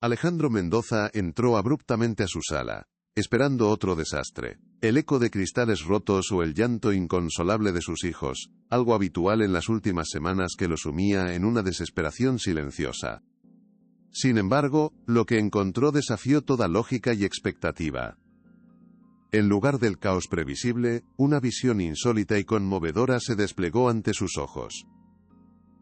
Alejandro Mendoza entró abruptamente a su sala, esperando otro desastre. El eco de cristales rotos o el llanto inconsolable de sus hijos, algo habitual en las últimas semanas que lo sumía en una desesperación silenciosa. Sin embargo, lo que encontró desafió toda lógica y expectativa. En lugar del caos previsible, una visión insólita y conmovedora se desplegó ante sus ojos.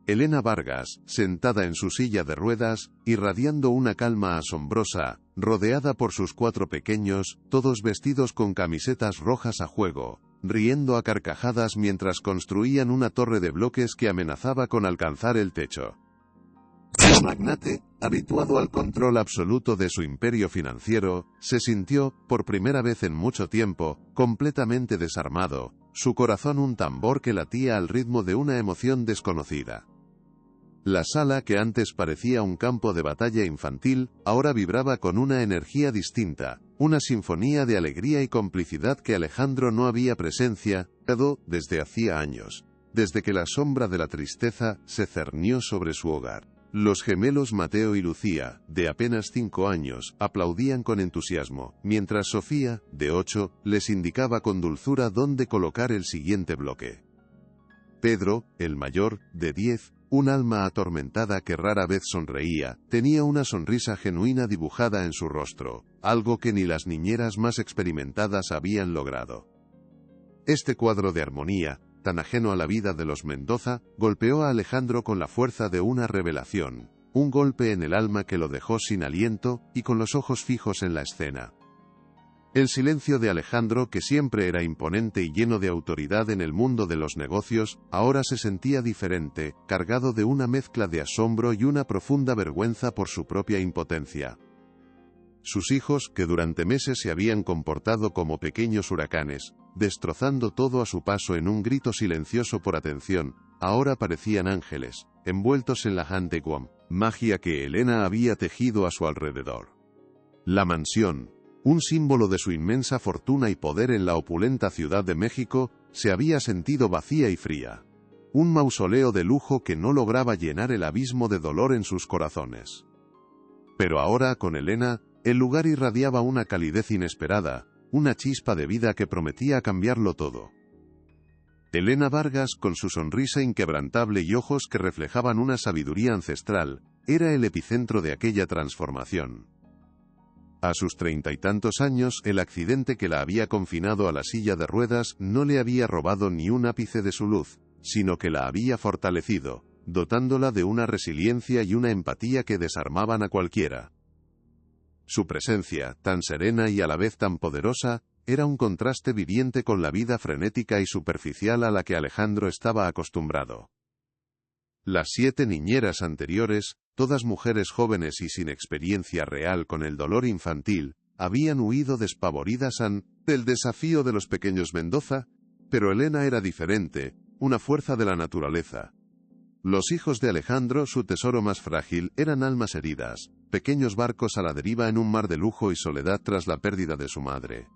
Elena Vargas, sentada en su silla de ruedas, irradiando una calma asombrosa, rodeada por sus 4 pequeños, todos vestidos con camisetas rojas a juego, riendo a carcajadas mientras construían una torre de bloques que amenazaba con alcanzar el techo. El magnate, habituado al control absoluto de su imperio financiero, se sintió, por primera vez en mucho tiempo, completamente desarmado, su corazón un tambor que latía al ritmo de una emoción desconocida. La sala que antes parecía un campo de batalla infantil, ahora vibraba con una energía distinta, una sinfonía de alegría y complicidad que Alejandro no había presenciado desde hacía años, desde que la sombra de la tristeza se cernió sobre su hogar. Los gemelos Mateo y Lucía, de apenas 5 años, aplaudían con entusiasmo, mientras Sofía, de 8, les indicaba con dulzura dónde colocar el siguiente bloque. Pedro, el mayor, de 10, un alma atormentada que rara vez sonreía, tenía una sonrisa genuina dibujada en su rostro, algo que ni las niñeras más experimentadas habían logrado. Este cuadro de armonía, tan ajeno a la vida de los Mendoza, golpeó a Alejandro con la fuerza de una revelación, un golpe en el alma que lo dejó sin aliento y con los ojos fijos en la escena. El silencio de Alejandro, que siempre era imponente y lleno de autoridad en el mundo de los negocios, ahora se sentía diferente, cargado de una mezcla de asombro y una profunda vergüenza por su propia impotencia. Sus hijos, que durante meses se habían comportado como pequeños huracanes, destrozando todo a su paso en un grito silencioso por atención, ahora parecían ángeles, envueltos en la Handegwam, magia que Elena había tejido a su alrededor. La mansión, un símbolo de su inmensa fortuna y poder en la opulenta Ciudad de México, se había sentido vacía y fría. Un mausoleo de lujo que no lograba llenar el abismo de dolor en sus corazones. Pero ahora, con Elena, el lugar irradiaba una calidez inesperada, una chispa de vida que prometía cambiarlo todo. Elena Vargas, con su sonrisa inquebrantable y ojos que reflejaban una sabiduría ancestral, era el epicentro de aquella transformación. A sus 30 y tantos años, el accidente que la había confinado a la silla de ruedas no le había robado ni un ápice de su luz, sino que la había fortalecido, dotándola de una resiliencia y una empatía que desarmaban a cualquiera. Su presencia, tan serena y a la vez tan poderosa, era un contraste viviente con la vida frenética y superficial a la que Alejandro estaba acostumbrado. Las 7 niñeras anteriores, todas mujeres jóvenes y sin experiencia real con el dolor infantil, habían huido despavoridas ante el desafío de los pequeños Mendoza, pero Elena era diferente, una fuerza de la naturaleza. Los hijos de Alejandro, su tesoro más frágil, eran almas heridas, pequeños barcos a la deriva en un mar de lujo y soledad tras la pérdida de su madre.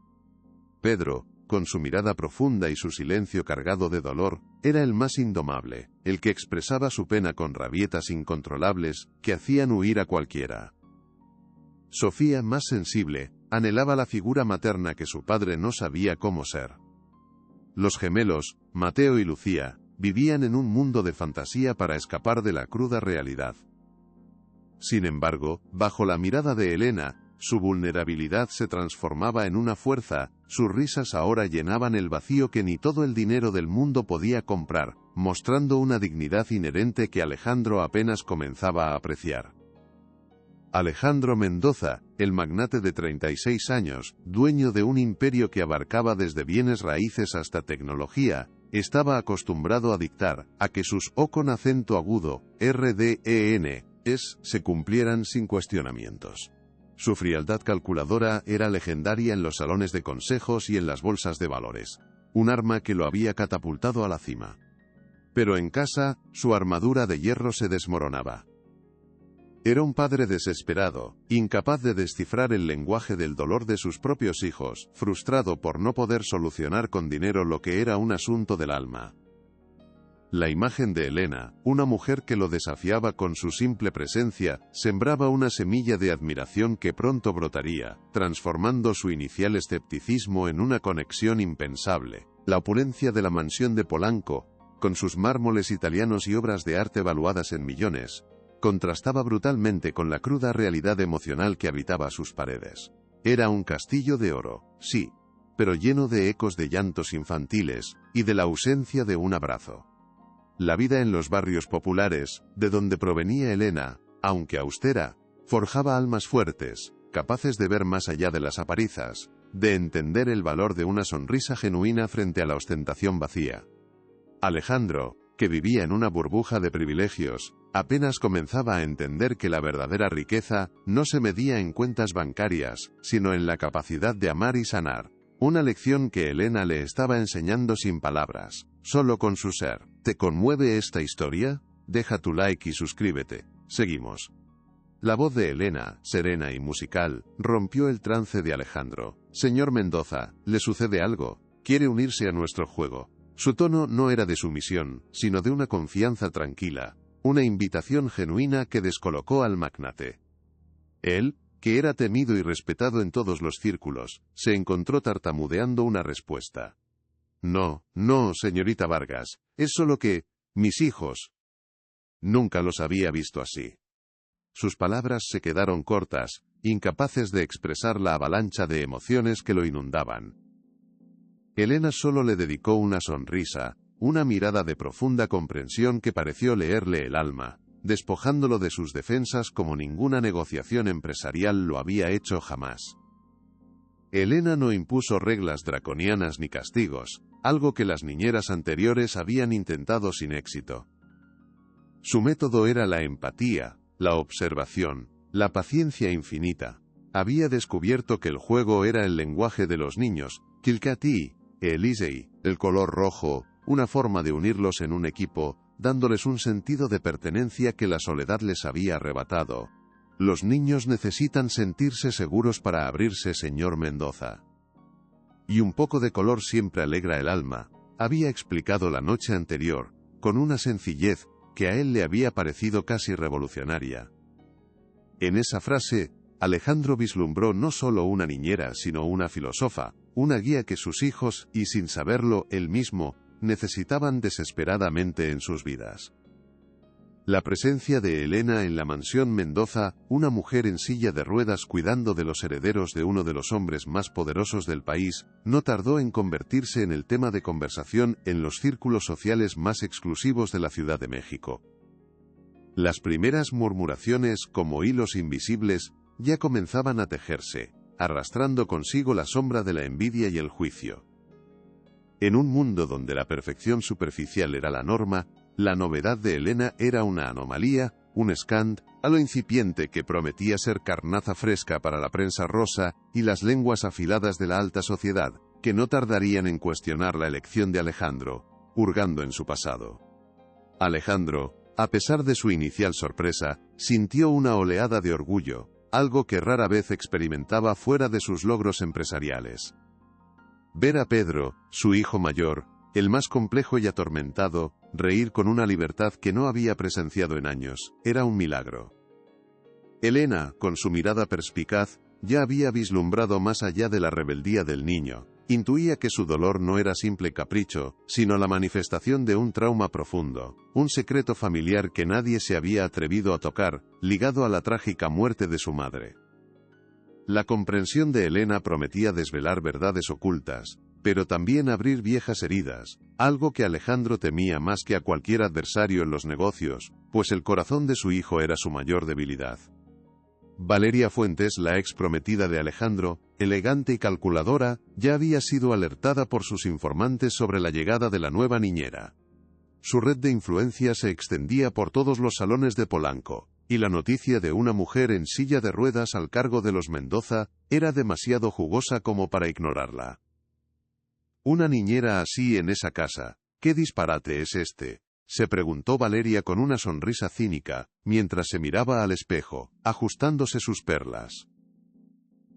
Pedro, con su mirada profunda y su silencio cargado de dolor, era el más indomable, el que expresaba su pena con rabietas incontrolables, que hacían huir a cualquiera. Sofía, más sensible, anhelaba la figura materna que su padre no sabía cómo ser. Los gemelos, Mateo y Lucía, vivían en un mundo de fantasía para escapar de la cruda realidad. Sin embargo, bajo la mirada de Elena, su vulnerabilidad se transformaba en una fuerza, sus risas ahora llenaban el vacío que ni todo el dinero del mundo podía comprar, mostrando una dignidad inherente que Alejandro apenas comenzaba a apreciar. Alejandro Mendoza, el magnate de 36 años, dueño de un imperio que abarcaba desde bienes raíces hasta tecnología, estaba acostumbrado a dictar, a que sus O con acento agudo, RDEN, se cumplieran sin cuestionamientos. Su frialdad calculadora era legendaria en los salones de consejos y en las bolsas de valores, un arma que lo había catapultado a la cima. Pero en casa, su armadura de hierro se desmoronaba. Era un padre desesperado, incapaz de descifrar el lenguaje del dolor de sus propios hijos, frustrado por no poder solucionar con dinero lo que era un asunto del alma. La imagen de Elena, una mujer que lo desafiaba con su simple presencia, sembraba una semilla de admiración que pronto brotaría, transformando su inicial escepticismo en una conexión impensable. La opulencia de la mansión de Polanco, con sus mármoles italianos y obras de arte valuadas en millones, contrastaba brutalmente con la cruda realidad emocional que habitaba sus paredes. Era un castillo de oro, sí, pero lleno de ecos de llantos infantiles y de la ausencia de un abrazo. La vida en los barrios populares, de donde provenía Elena, aunque austera, forjaba almas fuertes, capaces de ver más allá de las apariencias, de entender el valor de una sonrisa genuina frente a la ostentación vacía. Alejandro, que vivía en una burbuja de privilegios, apenas comenzaba a entender que la verdadera riqueza no se medía en cuentas bancarias, sino en la capacidad de amar y sanar. Una lección que Elena le estaba enseñando sin palabras, solo con su ser. ¿Te conmueve esta historia? Deja tu like y suscríbete. Seguimos. La voz de Elena, serena y musical, rompió el trance de Alejandro. Señor Mendoza, ¿le sucede algo? ¿Quiere unirse a nuestro juego? Su tono no era de sumisión, sino de una confianza tranquila, una invitación genuina que descolocó al magnate. Él, que era temido y respetado en todos los círculos, se encontró tartamudeando una respuesta. No, señorita Vargas, es solo que, mis hijos. Nunca los había visto así. Sus palabras se quedaron cortas, incapaces de expresar la avalancha de emociones que lo inundaban. Elena solo le dedicó una sonrisa, una mirada de profunda comprensión que pareció leerle el alma, despojándolo de sus defensas como ninguna negociación empresarial lo había hecho jamás. Elena no impuso reglas draconianas ni castigos, algo que las niñeras anteriores habían intentado sin éxito. Su método era la empatía, la observación, la paciencia infinita. Había descubierto que el juego era el lenguaje de los niños, Kilkati, Elisei, el color rojo, una forma de unirlos en un equipo, dándoles un sentido de pertenencia que la soledad les había arrebatado. Los niños necesitan sentirse seguros para abrirse, señor Mendoza. Y un poco de color siempre alegra el alma, había explicado la noche anterior, con una sencillez que a él le había parecido casi revolucionaria. En esa frase, Alejandro vislumbró no solo una niñera sino una filósofa, una guía que sus hijos, y sin saberlo él mismo, necesitaban desesperadamente en sus vidas. La presencia de Elena en la mansión Mendoza, una mujer en silla de ruedas cuidando de los herederos de uno de los hombres más poderosos del país, no tardó en convertirse en el tema de conversación en los círculos sociales más exclusivos de la Ciudad de México. Las primeras murmuraciones, como hilos invisibles, ya comenzaban a tejerse, arrastrando consigo la sombra de la envidia y el juicio. En un mundo donde la perfección superficial era la norma, la novedad de Elena era una anomalía, un escándalo incipiente que prometía ser carnaza fresca para la prensa rosa y las lenguas afiladas de la alta sociedad, que no tardarían en cuestionar la elección de Alejandro, hurgando en su pasado. Alejandro, a pesar de su inicial sorpresa, sintió una oleada de orgullo, algo que rara vez experimentaba fuera de sus logros empresariales. Ver a Pedro, su hijo mayor, el más complejo y atormentado, reír con una libertad que no había presenciado en años, era un milagro. Elena, con su mirada perspicaz, ya había vislumbrado más allá de la rebeldía del niño, intuía que su dolor no era simple capricho, sino la manifestación de un trauma profundo, un secreto familiar que nadie se había atrevido a tocar, ligado a la trágica muerte de su madre. La comprensión de Elena prometía desvelar verdades ocultas, pero también abrir viejas heridas, algo que Alejandro temía más que a cualquier adversario en los negocios, pues el corazón de su hijo era su mayor debilidad. Valeria Fuentes, la ex prometida de Alejandro, elegante y calculadora, ya había sido alertada por sus informantes sobre la llegada de la nueva niñera. Su red de influencia se extendía por todos los salones de Polanco, y la noticia de una mujer en silla de ruedas al cargo de los Mendoza era demasiado jugosa como para ignorarla. Una niñera así en esa casa, ¿qué disparate es este?, se preguntó Valeria con una sonrisa cínica, mientras se miraba al espejo, ajustándose sus perlas.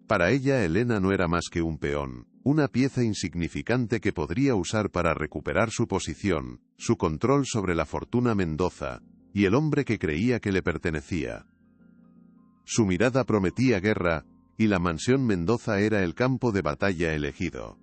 Para ella Elena no era más que un peón, una pieza insignificante que podría usar para recuperar su posición, su control sobre la fortuna Mendoza, y el hombre que creía que le pertenecía. Su mirada prometía guerra, y la mansión Mendoza era el campo de batalla elegido.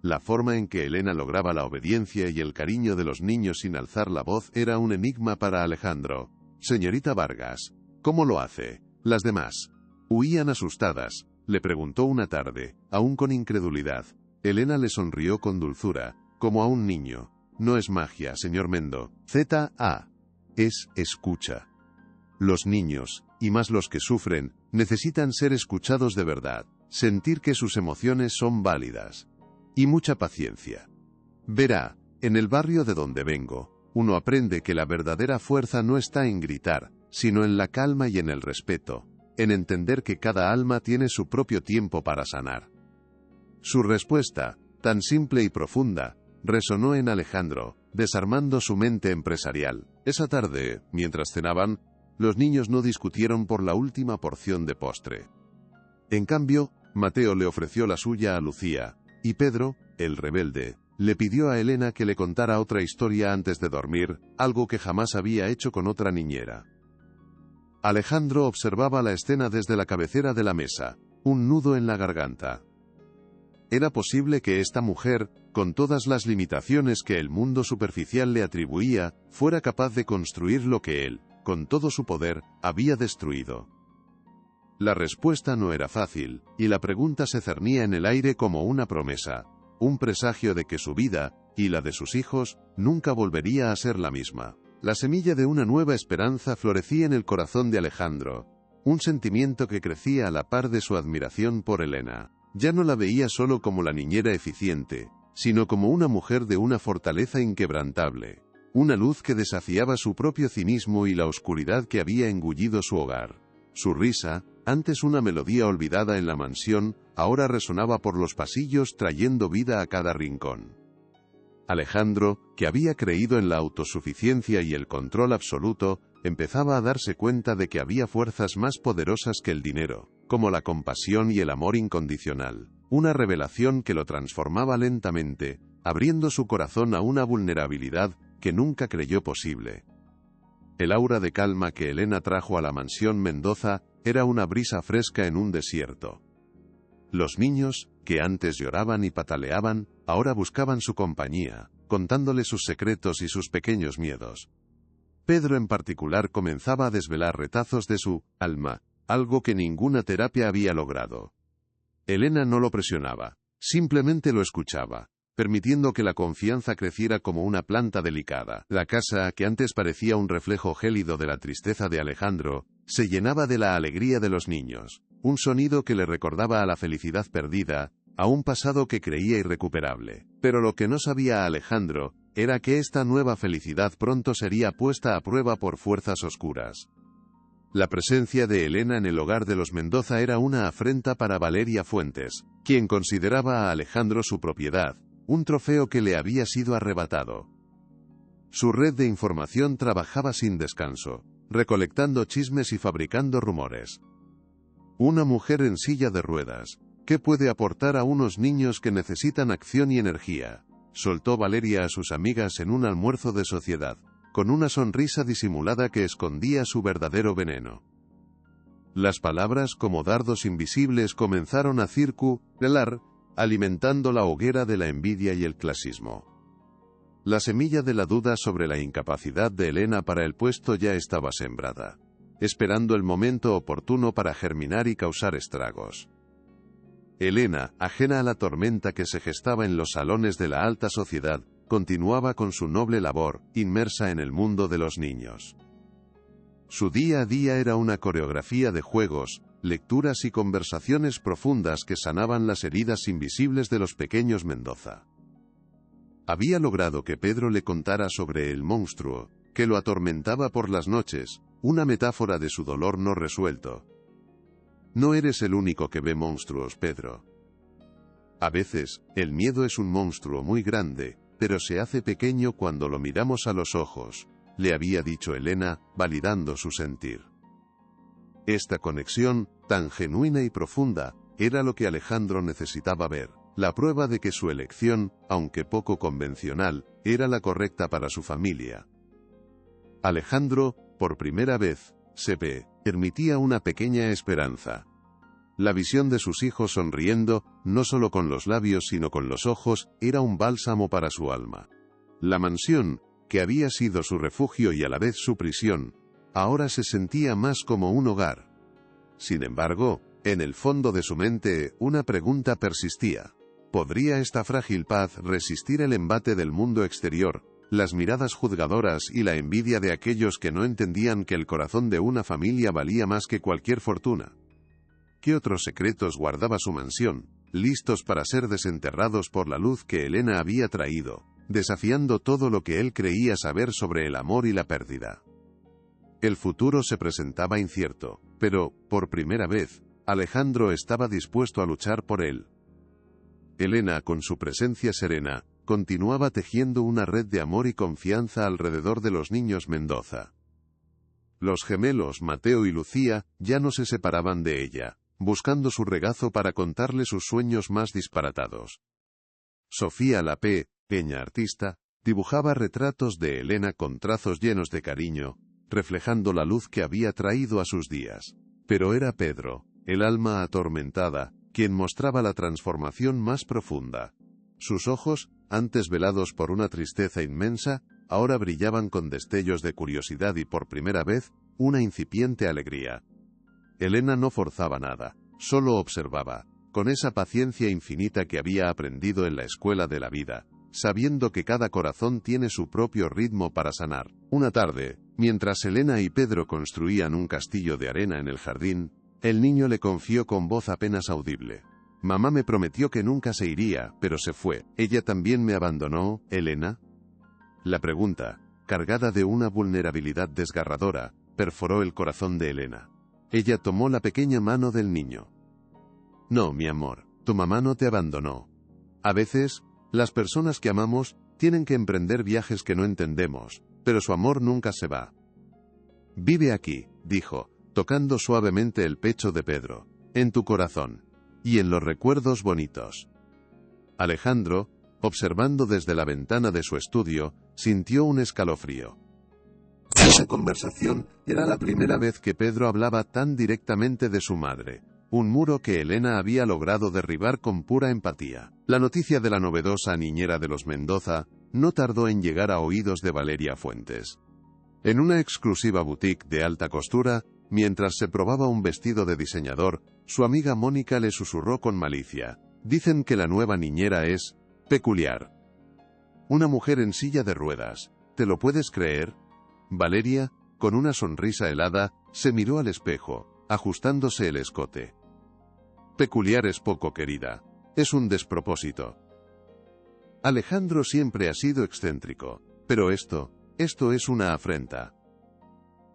La forma en que Elena lograba la obediencia y el cariño de los niños sin alzar la voz era un enigma para Alejandro. «Señorita Vargas, ¿cómo lo hace?» Las demás huían asustadas. Le preguntó una tarde, aún con incredulidad. Elena le sonrió con dulzura, como a un niño. «No es magia, señor Mendo. Z.A. Es escucha. Los niños, y más los que sufren, necesitan ser escuchados de verdad, sentir que sus emociones son válidas. Y mucha paciencia. Verá, en el barrio de donde vengo, uno aprende que la verdadera fuerza no está en gritar, sino en la calma y en el respeto, en entender que cada alma tiene su propio tiempo para sanar». Su respuesta, tan simple y profunda, resonó en Alejandro, desarmando su mente empresarial. Esa tarde, mientras cenaban, los niños no discutieron por la última porción de postre. En cambio, Mateo le ofreció la suya a Lucía, y Pedro, el rebelde, le pidió a Elena que le contara otra historia antes de dormir, algo que jamás había hecho con otra niñera. Alejandro observaba la escena desde la cabecera de la mesa, un nudo en la garganta. ¿Era posible que esta mujer, con todas las limitaciones que el mundo superficial le atribuía, fuera capaz de construir lo que él, con todo su poder, había destruido? La respuesta no era fácil, y la pregunta se cernía en el aire como una promesa, un presagio de que su vida, y la de sus hijos, nunca volvería a ser la misma. La semilla de una nueva esperanza florecía en el corazón de Alejandro, un sentimiento que crecía a la par de su admiración por Elena. Ya no la veía solo como la niñera eficiente, sino como una mujer de una fortaleza inquebrantable, una luz que desafiaba su propio cinismo y la oscuridad que había engullido su hogar. Su risa, antes una melodía olvidada en la mansión, ahora resonaba por los pasillos trayendo vida a cada rincón. Alejandro, que había creído en la autosuficiencia y el control absoluto, empezaba a darse cuenta de que había fuerzas más poderosas que el dinero, como la compasión y el amor incondicional, una revelación que lo transformaba lentamente, abriendo su corazón a una vulnerabilidad que nunca creyó posible. El aura de calma que Elena trajo a la mansión Mendoza era una brisa fresca en un desierto. Los niños, que antes lloraban y pataleaban, ahora buscaban su compañía, contándole sus secretos y sus pequeños miedos. Pedro en particular comenzaba a desvelar retazos de su alma, algo que ninguna terapia había logrado. Elena no lo presionaba, simplemente lo escuchaba, permitiendo que la confianza creciera como una planta delicada. La casa, que antes parecía un reflejo gélido de la tristeza de Alejandro, se llenaba de la alegría de los niños, un sonido que le recordaba a la felicidad perdida, a un pasado que creía irrecuperable. Pero lo que no sabía Alejandro, era que esta nueva felicidad pronto sería puesta a prueba por fuerzas oscuras. La presencia de Elena en el hogar de los Mendoza era una afrenta para Valeria Fuentes, quien consideraba a Alejandro su propiedad, un trofeo que le había sido arrebatado. Su red de información trabajaba sin descanso, recolectando chismes y fabricando rumores. Una mujer en silla de ruedas, ¿qué puede aportar a unos niños que necesitan acción y energía?, soltó Valeria a sus amigas en un almuerzo de sociedad, con una sonrisa disimulada que escondía su verdadero veneno. Las palabras como dardos invisibles comenzaron a circular, alimentando la hoguera de la envidia y el clasismo. La semilla de la duda sobre la incapacidad de Elena para el puesto ya estaba sembrada, esperando el momento oportuno para germinar y causar estragos. Elena, ajena a la tormenta que se gestaba en los salones de la alta sociedad, continuaba con su noble labor, inmersa en el mundo de los niños. Su día a día era una coreografía de juegos, lecturas y conversaciones profundas que sanaban las heridas invisibles de los pequeños Mendoza. Había logrado que Pedro le contara sobre el monstruo, que lo atormentaba por las noches, una metáfora de su dolor no resuelto. No eres el único que ve monstruos, Pedro. A veces, el miedo es un monstruo muy grande, pero se hace pequeño cuando lo miramos a los ojos, le había dicho Elena, validando su sentir. Esta conexión, tan genuina y profunda, era lo que Alejandro necesitaba ver. la prueba de que su elección, aunque poco convencional, era la correcta para su familia. Alejandro, por primera vez, se permitía una pequeña esperanza. La visión de sus hijos sonriendo, no solo con los labios sino con los ojos, era un bálsamo para su alma. La mansión, que había sido su refugio y a la vez su prisión, ahora se sentía más como un hogar. Sin embargo, en el fondo de su mente, una pregunta persistía. ¿Podría esta frágil paz resistir el embate del mundo exterior, las miradas juzgadoras y la envidia de aquellos que no entendían que el corazón de una familia valía más que cualquier fortuna? ¿Qué otros secretos guardaba su mansión, listos para ser desenterrados por la luz que Elena había traído, desafiando todo lo que él creía saber sobre el amor y la pérdida? El futuro se presentaba incierto, pero, por primera vez, Alejandro estaba dispuesto a luchar por él. Elena, con su presencia serena, continuaba tejiendo una red de amor y confianza alrededor de los niños Mendoza. Los gemelos Mateo y Lucía ya no se separaban de ella, buscando su regazo para contarle sus sueños más disparatados. Sofía, la pequeña artista, dibujaba retratos de Elena con trazos llenos de cariño, reflejando la luz que había traído a sus días. Pero era Pedro, el alma atormentada, quien mostraba la transformación más profunda. Sus ojos, antes velados por una tristeza inmensa, ahora brillaban con destellos de curiosidad y por primera vez, una incipiente alegría. Elena no forzaba nada, solo observaba, con esa paciencia infinita que había aprendido en la escuela de la vida, sabiendo que cada corazón tiene su propio ritmo para sanar. Una tarde, mientras Elena y Pedro construían un castillo de arena en el jardín, el niño le confió con voz apenas audible: «Mamá me prometió que nunca se iría, pero se fue. ¿Ella también me abandonó, Elena?». La pregunta, cargada de una vulnerabilidad desgarradora, perforó el corazón de Elena. Ella tomó la pequeña mano del niño. «No, mi amor, tu mamá no te abandonó. A veces, las personas que amamos tienen que emprender viajes que no entendemos, pero su amor nunca se va. Vive aquí», dijo, tocando suavemente el pecho de Pedro, «en tu corazón, y en los recuerdos bonitos». Alejandro, observando desde la ventana de su estudio, sintió un escalofrío. Esa conversación era la primera vez que Pedro hablaba tan directamente de su madre, un muro que Elena había logrado derribar con pura empatía. La noticia de la novedosa niñera de los Mendoza no tardó en llegar a oídos de Valeria Fuentes. En una exclusiva boutique de alta costura, mientras se probaba un vestido de diseñador, su amiga Mónica le susurró con malicia: «Dicen que la nueva niñera es peculiar. Una mujer en silla de ruedas. ¿Te lo puedes creer?». Valeria, con una sonrisa helada, se miró al espejo, ajustándose el escote. «Peculiar es poco, querida. Es un despropósito. Alejandro siempre ha sido excéntrico, pero esto es una afrenta.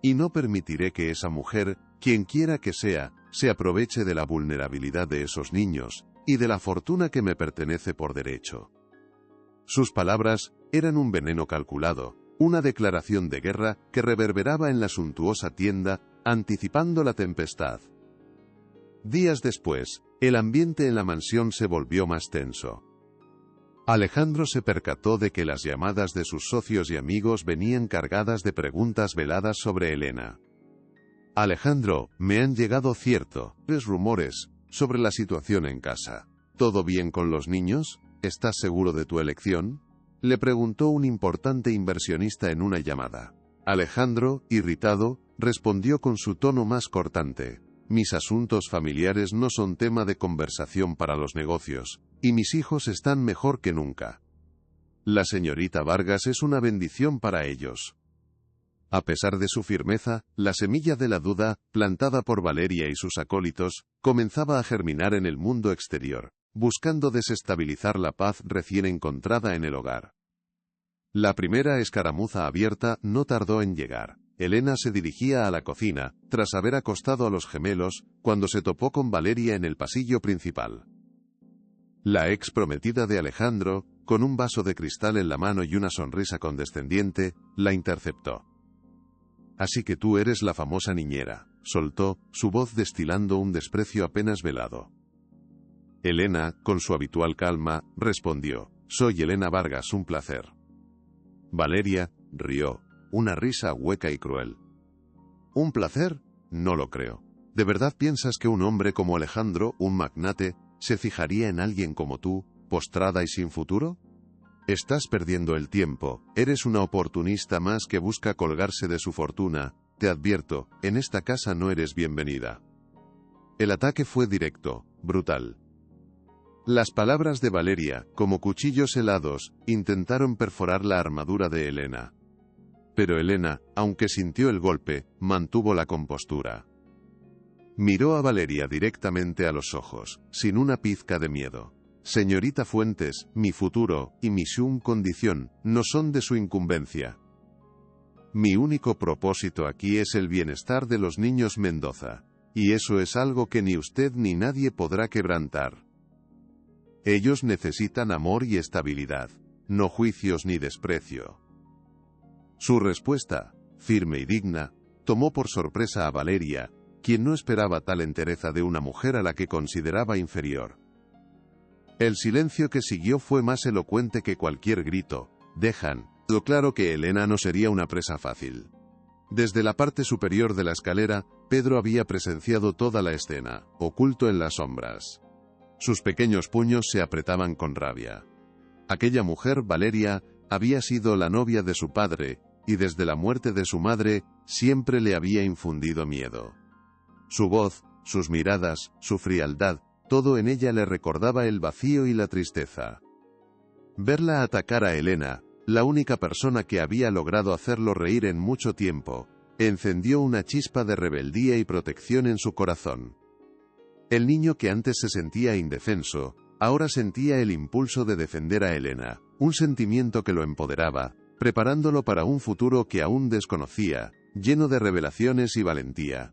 Y no permitiré que esa mujer, quien quiera que sea, se aproveche de la vulnerabilidad de esos niños, y de la fortuna que me pertenece por derecho». Sus palabras eran un veneno calculado, una declaración de guerra que reverberaba en la suntuosa tienda, anticipando la tempestad. Días después, el ambiente en la mansión se volvió más tenso. Alejandro se percató de que las llamadas de sus socios y amigos venían cargadas de preguntas veladas sobre Elena. «Alejandro, me han llegado ciertos rumores sobre la situación en casa. ¿Todo bien con los niños? ¿Estás seguro de tu elección?», le preguntó un importante inversionista en una llamada. Alejandro, irritado, respondió con su tono más cortante: «Mis asuntos familiares no son tema de conversación para los negocios, y mis hijos están mejor que nunca. La señorita Vargas es una bendición para ellos». A pesar de su firmeza, la semilla de la duda, plantada por Valeria y sus acólitos, comenzaba a germinar en el mundo exterior, buscando desestabilizar la paz recién encontrada en el hogar. La primera escaramuza abierta no tardó en llegar. Elena se dirigía a la cocina, tras haber acostado a los gemelos, cuando se topó con Valeria en el pasillo principal. La ex prometida de Alejandro, con un vaso de cristal en la mano y una sonrisa condescendiente, la interceptó. «Así que tú eres la famosa niñera», soltó, su voz destilando un desprecio apenas velado. Elena, con su habitual calma, respondió: «Soy Elena Vargas, un placer». Valeria rió, una risa hueca y cruel. «¿Un placer? No lo creo. ¿De verdad piensas que un hombre como Alejandro, un magnate, se fijaría en alguien como tú, postrada y sin futuro? Estás perdiendo el tiempo, eres una oportunista más que busca colgarse de su fortuna. Te advierto, en esta casa no eres bienvenida». El ataque fue directo, brutal. Las palabras de Valeria, como cuchillos helados, intentaron perforar la armadura de Elena. Pero Elena, aunque sintió el golpe, mantuvo la compostura. Miró a Valeria directamente a los ojos, sin una pizca de miedo. «Señorita Fuentes, mi futuro y mi sum condición no son de su incumbencia. Mi único propósito aquí es el bienestar de los niños Mendoza, y eso es algo que ni usted ni nadie podrá quebrantar. Ellos necesitan amor y estabilidad, no juicios ni desprecio». Su respuesta, firme y digna, tomó por sorpresa a Valeria, quien no esperaba tal entereza de una mujer a la que consideraba inferior. El silencio que siguió fue más elocuente que cualquier grito. «Dejan lo claro que Elena no sería una presa fácil». Desde la parte superior de la escalera, Pedro había presenciado toda la escena, oculto en las sombras. Sus pequeños puños se apretaban con rabia. Aquella mujer, Valeria, había sido la novia de su padre, y desde la muerte de su madre, siempre le había infundido miedo. Su voz, sus miradas, su frialdad, todo en ella le recordaba el vacío y la tristeza. Verla atacar a Elena, la única persona que había logrado hacerlo reír en mucho tiempo, encendió una chispa de rebeldía y protección en su corazón. El niño que antes se sentía indefenso, ahora sentía el impulso de defender a Elena, un sentimiento que lo empoderaba, preparándolo para un futuro que aún desconocía, lleno de revelaciones y valentía.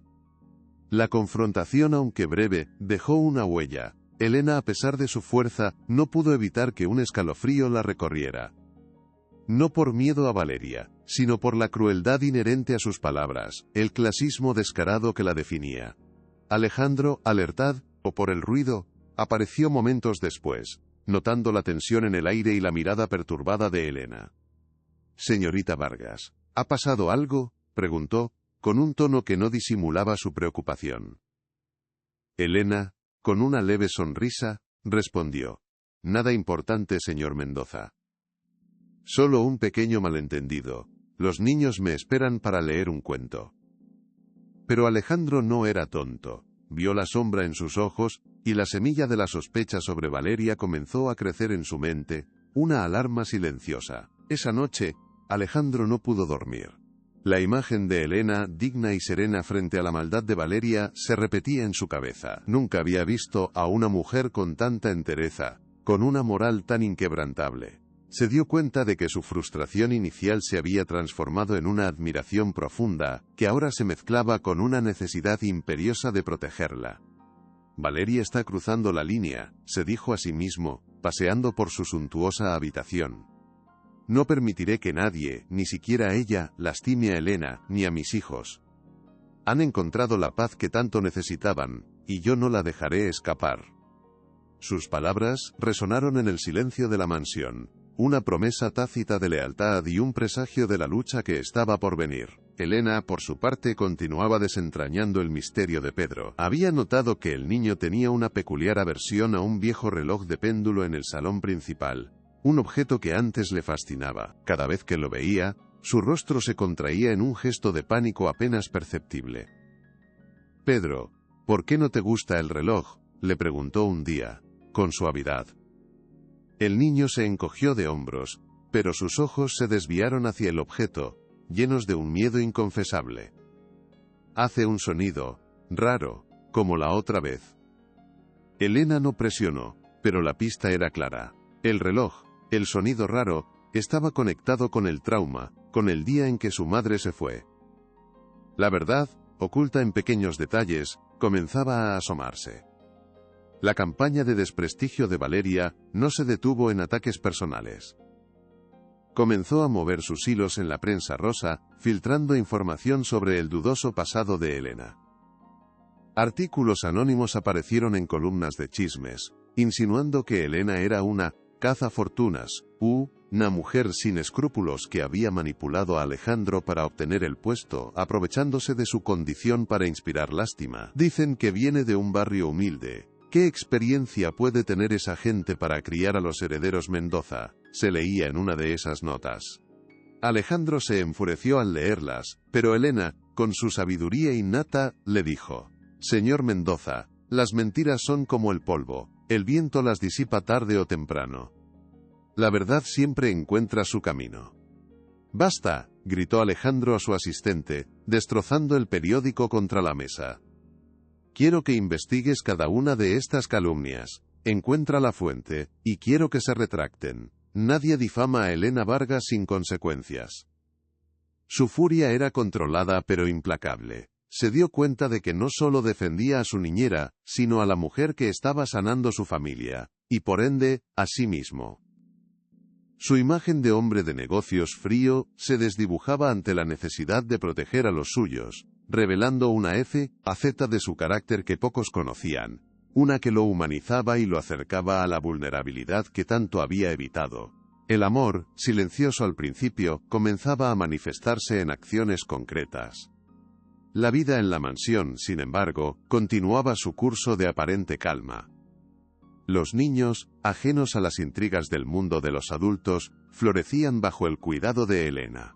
La confrontación, aunque breve, dejó una huella. Elena, a pesar de su fuerza, no pudo evitar que un escalofrío la recorriera. No por miedo a Valeria, sino por la crueldad inherente a sus palabras, el clasismo descarado que la definía. Alejandro, alertad, o por el ruido, apareció momentos después, notando la tensión en el aire y la mirada perturbada de Elena. «Señorita Vargas, ¿ha pasado algo?», preguntó, con un tono que no disimulaba su preocupación. Elena, con una leve sonrisa, respondió: «Nada importante, señor Mendoza. Solo un pequeño malentendido. Los niños me esperan para leer un cuento». Pero Alejandro no era tonto. Vio la sombra en sus ojos, y la semilla de la sospecha sobre Valeria comenzó a crecer en su mente, una alarma silenciosa. Esa noche, Alejandro no pudo dormir. La imagen de Elena, digna y serena frente a la maldad de Valeria, se repetía en su cabeza. Nunca había visto a una mujer con tanta entereza, con una moral tan inquebrantable. Se dio cuenta de que su frustración inicial se había transformado en una admiración profunda, que ahora se mezclaba con una necesidad imperiosa de protegerla. «Valeria está cruzando la línea», se dijo a sí mismo, paseando por su suntuosa habitación. «No permitiré que nadie, ni siquiera ella, lastime a Elena, ni a mis hijos. Han encontrado la paz que tanto necesitaban, y yo no la dejaré escapar». Sus palabras resonaron en el silencio de la mansión, una promesa tácita de lealtad y un presagio de la lucha que estaba por venir. Elena, por su parte, continuaba desentrañando el misterio de Pedro. Había notado que el niño tenía una peculiar aversión a un viejo reloj de péndulo en el salón principal, un objeto que antes le fascinaba. Cada vez que lo veía, su rostro se contraía en un gesto de pánico apenas perceptible. «Pedro, ¿por qué no te gusta el reloj?», le preguntó un día, con suavidad. El niño se encogió de hombros, pero sus ojos se desviaron hacia el objeto, llenos de un miedo inconfesable. «Hace un sonido raro, como la otra vez». Elena no presionó, pero la pista era clara. El reloj, el sonido raro, estaba conectado con el trauma, con el día en que su madre se fue. La verdad, oculta en pequeños detalles, comenzaba a asomarse. La campaña de desprestigio de Valeria no se detuvo en ataques personales. Comenzó a mover sus hilos en la prensa rosa, filtrando información sobre el dudoso pasado de Elena. Artículos anónimos aparecieron en columnas de chismes, insinuando que Elena era una cazafortunas, una mujer sin escrúpulos que había manipulado a Alejandro para obtener el puesto, aprovechándose de su condición para inspirar lástima. Dicen que viene de un barrio humilde. ¿Qué experiencia puede tener esa gente para criar a los herederos Mendoza?, se leía en una de esas notas. Alejandro se enfureció al leerlas, pero Elena, con su sabiduría innata, le dijo: «Señor Mendoza, las mentiras son como el polvo, el viento las disipa tarde o temprano. La verdad siempre encuentra su camino». «Basta», gritó Alejandro a su asistente, destrozando el periódico contra la mesa. «Quiero que investigues cada una de estas calumnias. Encuentra la fuente, y quiero que se retracten. Nadie difama a Elena Vargas sin consecuencias». Su furia era controlada pero implacable. Se dio cuenta de que no solo defendía a su niñera, sino a la mujer que estaba sanando su familia, y por ende, a sí mismo. Su imagen de hombre de negocios frío se desdibujaba ante la necesidad de proteger a los suyos, revelando una faceta de su carácter que pocos conocían, una que lo humanizaba y lo acercaba a la vulnerabilidad que tanto había evitado. El amor, silencioso al principio, comenzaba a manifestarse en acciones concretas. La vida en la mansión, sin embargo, continuaba su curso de aparente calma. Los niños, ajenos a las intrigas del mundo de los adultos, florecían bajo el cuidado de Elena.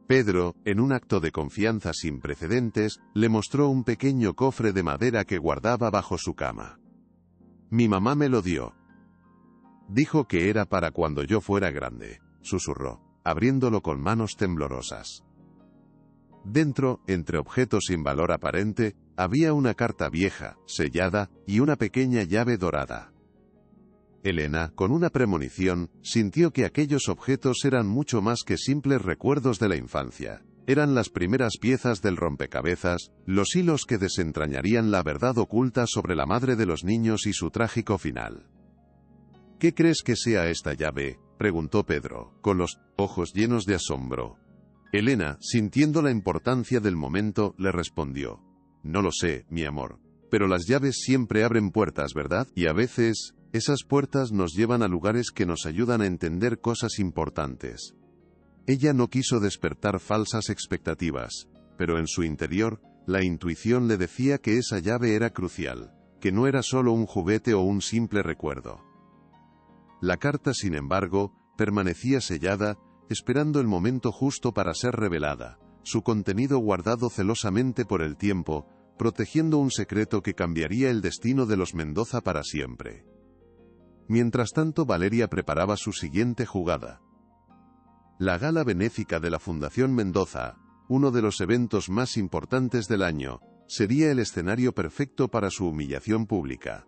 Pedro, en un acto de confianza sin precedentes, le mostró un pequeño cofre de madera que guardaba bajo su cama. «Mi mamá me lo dio. Dijo que era para cuando yo fuera grande», susurró, abriéndolo con manos temblorosas. Dentro, entre objetos sin valor aparente, había una carta vieja, sellada, y una pequeña llave dorada. Elena, con una premonición, sintió que aquellos objetos eran mucho más que simples recuerdos de la infancia. Eran las primeras piezas del rompecabezas, los hilos que desentrañarían la verdad oculta sobre la madre de los niños y su trágico final. «¿Qué crees que sea esta llave?», preguntó Pedro, con los ojos llenos de asombro. Elena, sintiendo la importancia del momento, le respondió: «No lo sé, mi amor. Pero las llaves siempre abren puertas, ¿verdad? Y a veces, esas puertas nos llevan a lugares que nos ayudan a entender cosas importantes». Ella no quiso despertar falsas expectativas, pero en su interior, la intuición le decía que esa llave era crucial, que no era solo un juguete o un simple recuerdo. La carta, sin embargo, permanecía sellada, esperando el momento justo para ser revelada, su contenido guardado celosamente por el tiempo, protegiendo un secreto que cambiaría el destino de los Mendoza para siempre. Mientras tanto, Valeria preparaba su siguiente jugada. La gala benéfica de la Fundación Mendoza, uno de los eventos más importantes del año, sería el escenario perfecto para su humillación pública.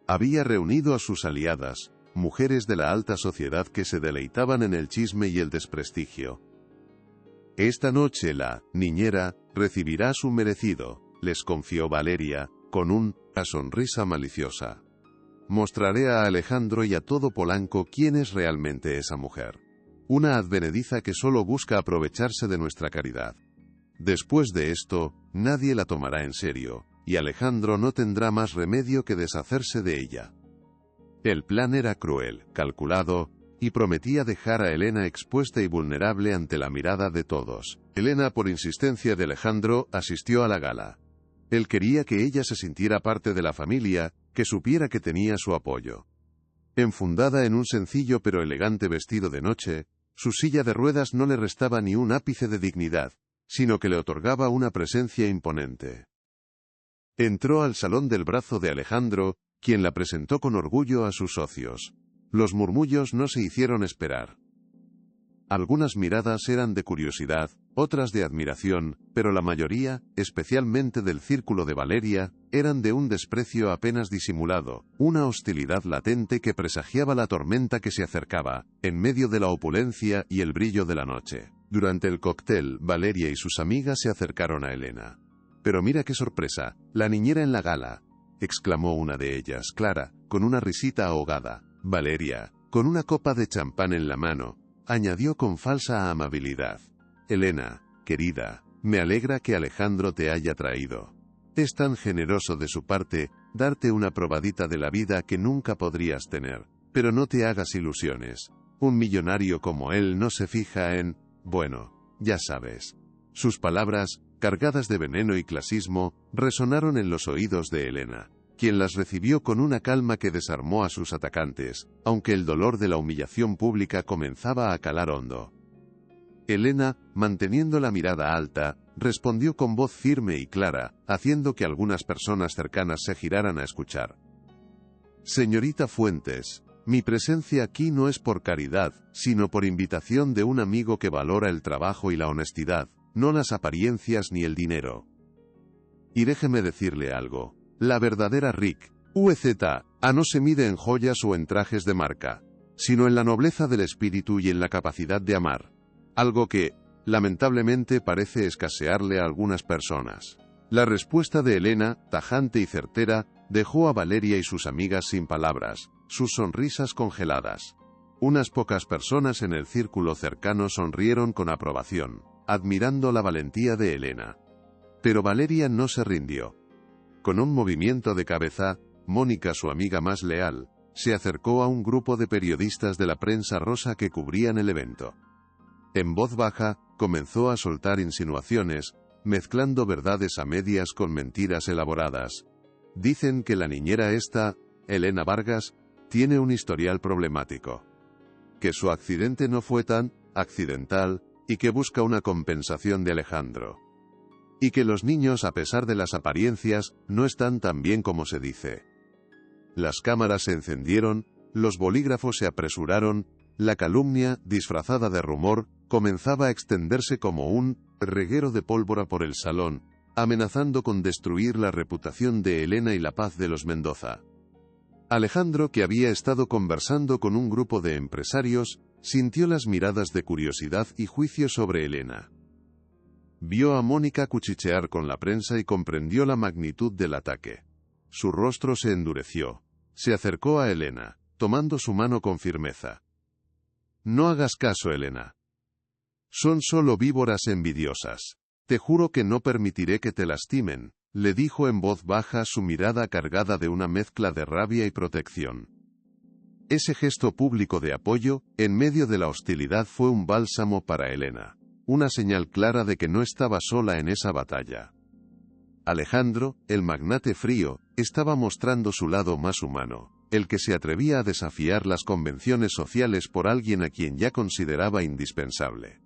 Había reunido a sus aliadas, mujeres de la alta sociedad que se deleitaban en el chisme y el desprestigio. «Esta noche la niñera recibirá su merecido», les confió Valeria, con una sonrisa maliciosa. «Mostraré a Alejandro y a todo Polanco quién es realmente esa mujer. Una advenediza que solo busca aprovecharse de nuestra caridad. Después de esto, nadie la tomará en serio, y Alejandro no tendrá más remedio que deshacerse de ella». El plan era cruel, calculado, y prometía dejar a Elena expuesta y vulnerable ante la mirada de todos. Elena, por insistencia de Alejandro, asistió a la gala. Él quería que ella se sintiera parte de la familia, que supiera que tenía su apoyo. Enfundada en un sencillo pero elegante vestido de noche, su silla de ruedas no le restaba ni un ápice de dignidad, sino que le otorgaba una presencia imponente. Entró al salón del brazo de Alejandro, quien la presentó con orgullo a sus socios. Los murmullos no se hicieron esperar. Algunas miradas eran de curiosidad, otras de admiración, pero la mayoría, especialmente del círculo de Valeria, eran de un desprecio apenas disimulado, una hostilidad latente que presagiaba la tormenta que se acercaba, en medio de la opulencia y el brillo de la noche. Durante el cóctel, Valeria y sus amigas se acercaron a Elena. «Pero mira qué sorpresa, la niñera en la gala», exclamó una de ellas, Clara, con una risita ahogada. Valeria, con una copa de champán en la mano, añadió con falsa amabilidad: «Elena, querida, me alegra que Alejandro te haya traído. Es tan generoso de su parte, darte una probadita de la vida que nunca podrías tener. Pero no te hagas ilusiones. Un millonario como él no se fija en, bueno, ya sabes. Sus palabras, cargadas de veneno y clasismo, resonaron en los oídos de Elena, quien las recibió con una calma que desarmó a sus atacantes, aunque el dolor de la humillación pública comenzaba a calar hondo. Elena, manteniendo la mirada alta, respondió con voz firme y clara, haciendo que algunas personas cercanas se giraran a escuchar. Señorita Fuentes, mi presencia aquí no es por caridad, sino por invitación de un amigo que valora el trabajo y la honestidad, no las apariencias ni el dinero. Y déjeme decirle algo, la verdadera RIC, UEZ, no se mide en joyas o en trajes de marca, sino en la nobleza del espíritu y en la capacidad de amar. Algo que, lamentablemente, parece escasearle a algunas personas. La respuesta de Elena, tajante y certera, dejó a Valeria y sus amigas sin palabras, sus sonrisas congeladas. Unas pocas personas en el círculo cercano sonrieron con aprobación, admirando la valentía de Elena. Pero Valeria no se rindió. Con un movimiento de cabeza, Mónica, su amiga más leal, se acercó a un grupo de periodistas de la prensa rosa que cubrían el evento. En voz baja, comenzó a soltar insinuaciones, mezclando verdades a medias con mentiras elaboradas. Dicen que la niñera esta, Elena Vargas, tiene un historial problemático. Que su accidente no fue tan accidental, y que busca una compensación de Alejandro. Y que los niños, a pesar de las apariencias, no están tan bien como se dice. Las cámaras se encendieron, los bolígrafos se apresuraron, la calumnia, disfrazada de rumor, comenzaba a extenderse como un reguero de pólvora por el salón, amenazando con destruir la reputación de Elena y la paz de los Mendoza. Alejandro, que había estado conversando con un grupo de empresarios, sintió las miradas de curiosidad y juicio sobre Elena. Vio a Mónica cuchichear con la prensa y comprendió la magnitud del ataque. Su rostro se endureció. Se acercó a Elena, tomando su mano con firmeza. No hagas caso, Elena. Son solo víboras envidiosas. Te juro que no permitiré que te lastimen, le dijo en voz baja, su mirada cargada de una mezcla de rabia y protección. Ese gesto público de apoyo, en medio de la hostilidad, fue un bálsamo para Elena, una señal clara de que no estaba sola en esa batalla. Alejandro, el magnate frío, estaba mostrando su lado más humano, el que se atrevía a desafiar las convenciones sociales por alguien a quien ya consideraba indispensable.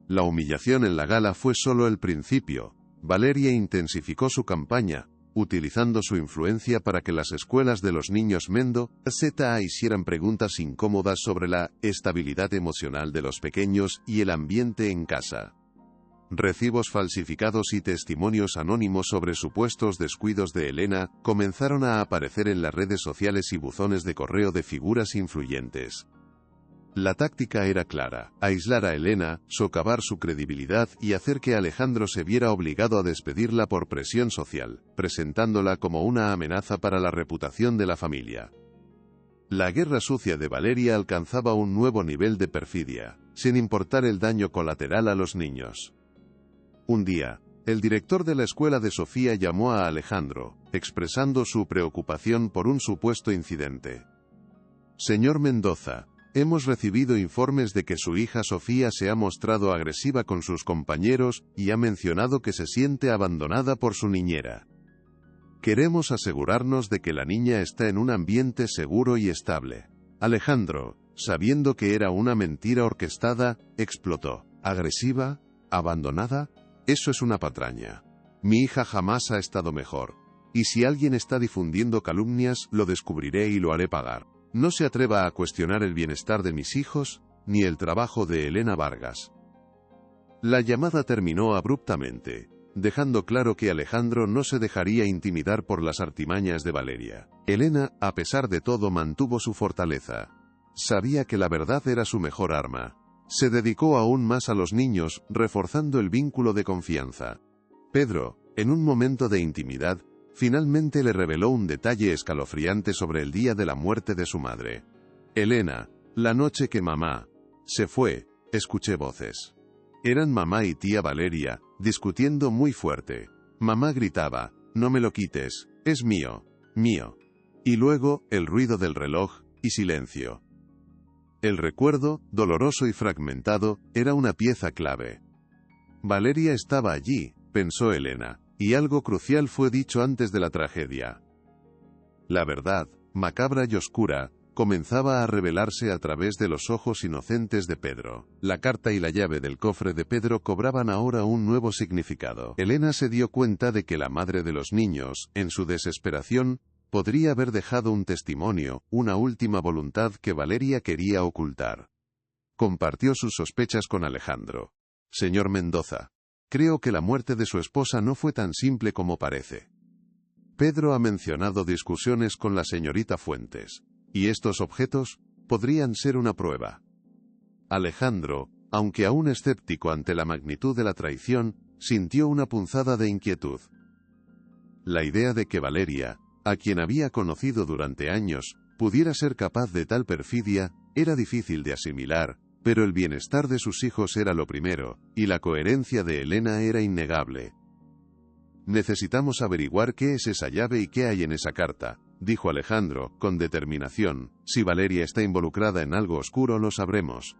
La humillación en la gala fue solo el principio. Valeria intensificó su campaña, utilizando su influencia para que las escuelas de los niños Mendoza hicieran preguntas incómodas sobre la estabilidad emocional de los pequeños y el ambiente en casa. Recibos falsificados y testimonios anónimos sobre supuestos descuidos de Elena comenzaron a aparecer en las redes sociales y buzones de correo de figuras influyentes. La táctica era clara: aislar a Elena, socavar su credibilidad y hacer que Alejandro se viera obligado a despedirla por presión social, presentándola como una amenaza para la reputación de la familia. La guerra sucia de Valeria alcanzaba un nuevo nivel de perfidia, sin importar el daño colateral a los niños. Un día, el director de la escuela de Sofía llamó a Alejandro, expresando su preocupación por un supuesto incidente. Señor Mendoza, hemos recibido informes de que su hija Sofía se ha mostrado agresiva con sus compañeros y ha mencionado que se siente abandonada por su niñera. Queremos asegurarnos de que la niña está en un ambiente seguro y estable. Alejandro, sabiendo que era una mentira orquestada, explotó. ¿Agresiva? ¿Abandonada? Eso es una patraña. Mi hija jamás ha estado mejor. Y si alguien está difundiendo calumnias, lo descubriré y lo haré pagar. No se atreva a cuestionar el bienestar de mis hijos, ni el trabajo de Elena Vargas. La llamada terminó abruptamente, dejando claro que Alejandro no se dejaría intimidar por las artimañas de Valeria. Elena, a pesar de todo, mantuvo su fortaleza. Sabía que la verdad era su mejor arma. Se dedicó aún más a los niños, reforzando el vínculo de confianza. Pedro, en un momento de intimidad, finalmente le reveló un detalle escalofriante sobre el día de la muerte de su madre. Elena, la noche que mamá se fue, escuché voces. Eran mamá y tía Valeria, discutiendo muy fuerte. Mamá gritaba, «No me lo quites, es mío, mío». Y luego, el ruido del reloj, y silencio. El recuerdo, doloroso y fragmentado, era una pieza clave. Valeria estaba allí, pensó Elena, y algo crucial fue dicho antes de la tragedia. La verdad, macabra y oscura, comenzaba a revelarse a través de los ojos inocentes de Pedro. La carta y la llave del cofre de Pedro cobraban ahora un nuevo significado. Elena se dio cuenta de que la madre de los niños, en su desesperación, podría haber dejado un testimonio, una última voluntad que Valeria quería ocultar. Compartió sus sospechas con Alejandro. «Señor Mendoza, creo que la muerte de su esposa no fue tan simple como parece. Pedro ha mencionado discusiones con la señorita Fuentes, y estos objetos podrían ser una prueba». Alejandro, aunque aún escéptico ante la magnitud de la traición, sintió una punzada de inquietud. La idea de que Valeria, a quien había conocido durante años, pudiera ser capaz de tal perfidia, era difícil de asimilar, pero el bienestar de sus hijos era lo primero, y la coherencia de Elena era innegable. «Necesitamos averiguar qué es esa llave y qué hay en esa carta», dijo Alejandro, con determinación. «Si Valeria está involucrada en algo oscuro lo sabremos».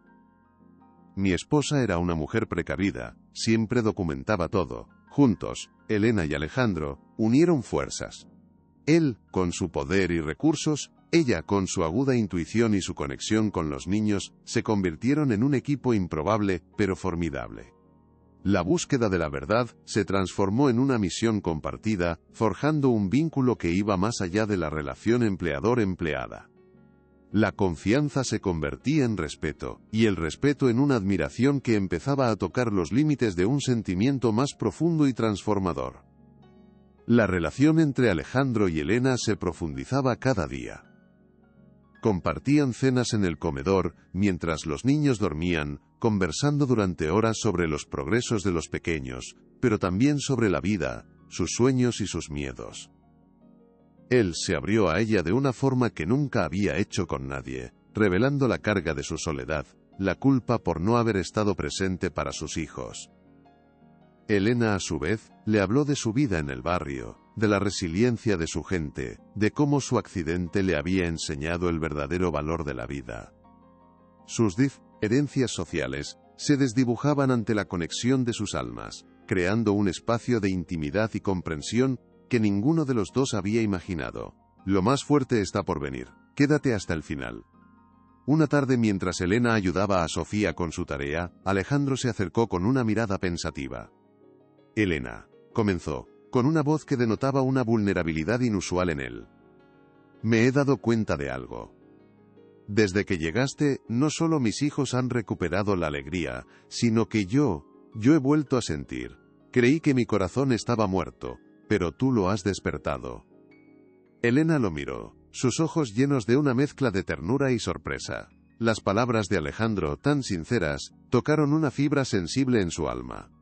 Mi esposa era una mujer precavida, siempre documentaba todo. Juntos, Elena y Alejandro unieron fuerzas. Él, con su poder y recursos, ella, con su aguda intuición y su conexión con los niños, se convirtieron en un equipo improbable, pero formidable. La búsqueda de la verdad se transformó en una misión compartida, forjando un vínculo que iba más allá de la relación empleador-empleada. La confianza se convertía en respeto, y el respeto en una admiración que empezaba a tocar los límites de un sentimiento más profundo y transformador. La relación entre Alejandro y Elena se profundizaba cada día. Compartían cenas en el comedor, mientras los niños dormían, conversando durante horas sobre los progresos de los pequeños, pero también sobre la vida, sus sueños y sus miedos. Él se abrió a ella de una forma que nunca había hecho con nadie, revelando la carga de su soledad, la culpa por no haber estado presente para sus hijos. Elena, a su vez, le habló de su vida en el barrio, de la resiliencia de su gente, de cómo su accidente le había enseñado el verdadero valor de la vida. Sus diferencias sociales se desdibujaban ante la conexión de sus almas, creando un espacio de intimidad y comprensión que ninguno de los dos había imaginado. Lo más fuerte está por venir. Quédate hasta el final. Una tarde, mientras Elena ayudaba a Sofía con su tarea, Alejandro se acercó con una mirada pensativa. «Elena», comenzó, con una voz que denotaba una vulnerabilidad inusual en él. «Me he dado cuenta de algo. Desde que llegaste, no solo mis hijos han recuperado la alegría, sino que yo he vuelto a sentir. Creí que mi corazón estaba muerto, pero tú lo has despertado». Elena lo miró, sus ojos llenos de una mezcla de ternura y sorpresa. Las palabras de Alejandro, tan sinceras, tocaron una fibra sensible en su alma.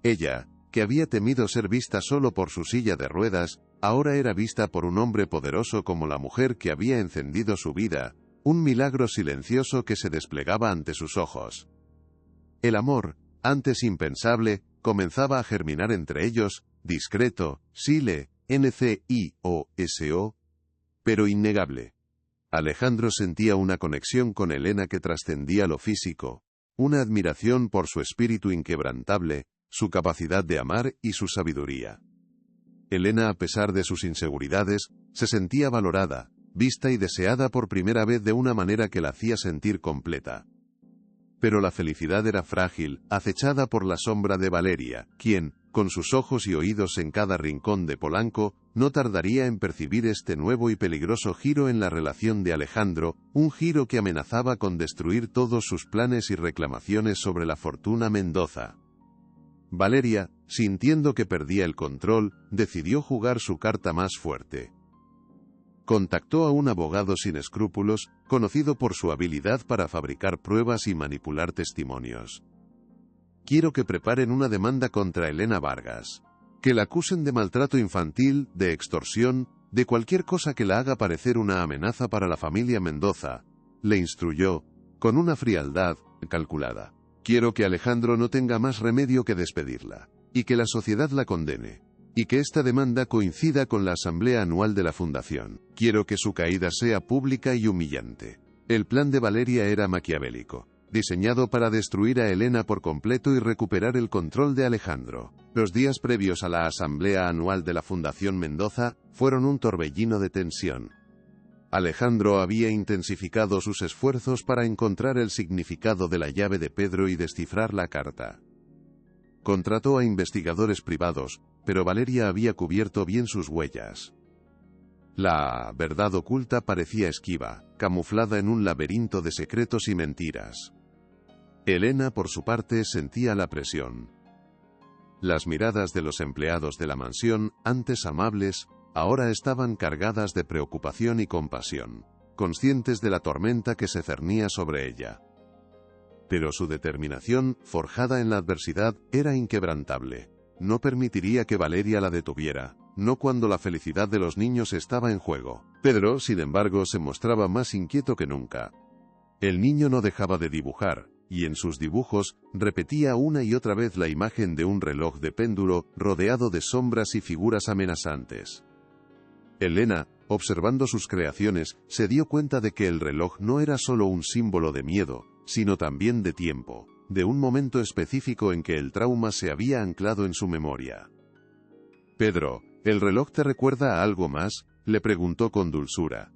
Ella, que había temido ser vista solo por su silla de ruedas, ahora era vista por un hombre poderoso como la mujer que había encendido su vida, un milagro silencioso que se desplegaba ante sus ojos. El amor, antes impensable, comenzaba a germinar entre ellos, discreto, silencioso, pero innegable. Alejandro sentía una conexión con Elena que trascendía lo físico, una admiración por su espíritu inquebrantable, su capacidad de amar y su sabiduría. Elena, a pesar de sus inseguridades, se sentía valorada, vista y deseada por primera vez de una manera que la hacía sentir completa. Pero la felicidad era frágil, acechada por la sombra de Valeria, quien, con sus ojos y oídos en cada rincón de Polanco, no tardaría en percibir este nuevo y peligroso giro en la relación de Alejandro, un giro que amenazaba con destruir todos sus planes y reclamaciones sobre la fortuna Mendoza. Valeria, sintiendo que perdía el control, decidió jugar su carta más fuerte. Contactó a un abogado sin escrúpulos, conocido por su habilidad para fabricar pruebas y manipular testimonios. «Quiero que preparen una demanda contra Elena Vargas. Que la acusen de maltrato infantil, de extorsión, de cualquier cosa que la haga parecer una amenaza para la familia Mendoza», le instruyó, con una frialdad calculada. «Quiero que Alejandro no tenga más remedio que despedirla, y que la sociedad la condene. y que esta demanda coincida con la asamblea anual de la Fundación. Quiero que su caída sea pública y humillante. El plan de Valeria era maquiavélico, diseñado para destruir a Elena por completo y recuperar el control de Alejandro. Los días previos a la asamblea anual de la Fundación Mendoza fueron un torbellino de tensión. Alejandro había intensificado sus esfuerzos para encontrar el significado de la llave de Pedro y descifrar la carta. Contrató a investigadores privados, pero Valeria había cubierto bien sus huellas. La verdad oculta parecía esquiva, camuflada en un laberinto de secretos y mentiras. Elena, por su parte, sentía la presión. Las miradas de los empleados de la mansión, antes amables, ahora estaban cargadas de preocupación y compasión, conscientes de la tormenta que se cernía sobre ella. Pero su determinación, forjada en la adversidad, era inquebrantable. No permitiría que Valeria la detuviera, no cuando la felicidad de los niños estaba en juego. Pedro, sin embargo, se mostraba más inquieto que nunca. El niño no dejaba de dibujar, y en sus dibujos repetía una y otra vez la imagen de un reloj de péndulo rodeado de sombras y figuras amenazantes. Elena, observando sus creaciones, se dio cuenta de que el reloj no era solo un símbolo de miedo, sino también de tiempo, de un momento específico en que el trauma se había anclado en su memoria. «Pedro, ¿el reloj te recuerda a algo más?», le preguntó con dulzura.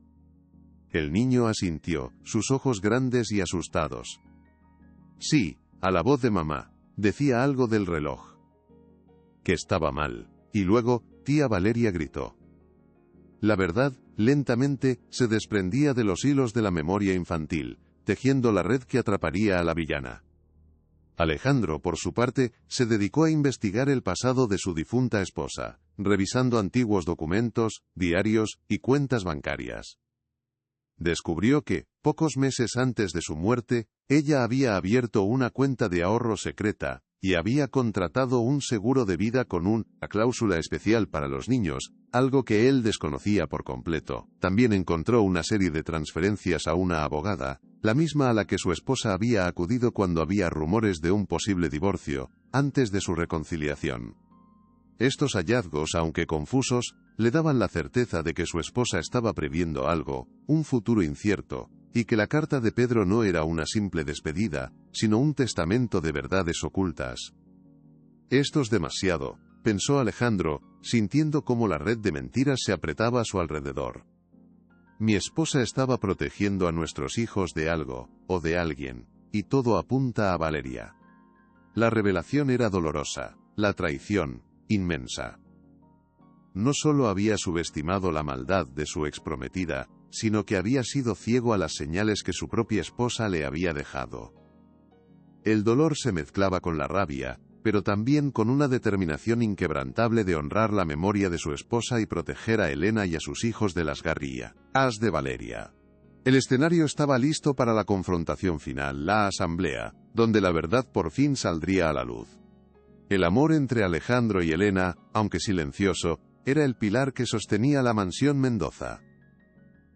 El niño asintió, sus ojos grandes y asustados. Sí, a la voz de mamá, decía algo del reloj. Que estaba mal, y luego, tía Valeria gritó. La verdad, lentamente, se desprendía de los hilos de la memoria infantil, tejiendo la red que atraparía a la villana. Alejandro, por su parte, se dedicó a investigar el pasado de su difunta esposa, revisando antiguos documentos, diarios y cuentas bancarias. Descubrió que, pocos meses antes de su muerte, ella había abierto una cuenta de ahorro secreta, y había contratado un seguro de vida con una cláusula especial para los niños, algo que él desconocía por completo. También encontró una serie de transferencias a una abogada, la misma a la que su esposa había acudido cuando había rumores de un posible divorcio, antes de su reconciliación. Estos hallazgos, aunque confusos, le daban la certeza de que su esposa estaba previendo algo, un futuro incierto, y que la carta de Pedro no era una simple despedida, sino un testamento de verdades ocultas. Esto es demasiado, pensó Alejandro, sintiendo cómo la red de mentiras se apretaba a su alrededor. Mi esposa estaba protegiendo a nuestros hijos de algo, o de alguien, y todo apunta a Valeria. La revelación era dolorosa, la traición, inmensa. No solo había subestimado la maldad de su exprometida, sino que había sido ciego a las señales que su propia esposa le había dejado. El dolor se mezclaba con la rabia, pero también con una determinación inquebrantable de honrar la memoria de su esposa y proteger a Elena y a sus hijos de las garrías de Valeria. El escenario estaba listo para la confrontación final, la asamblea, donde la verdad por fin saldría a la luz. El amor entre Alejandro y Elena, aunque silencioso, era el pilar que sostenía la mansión Mendoza.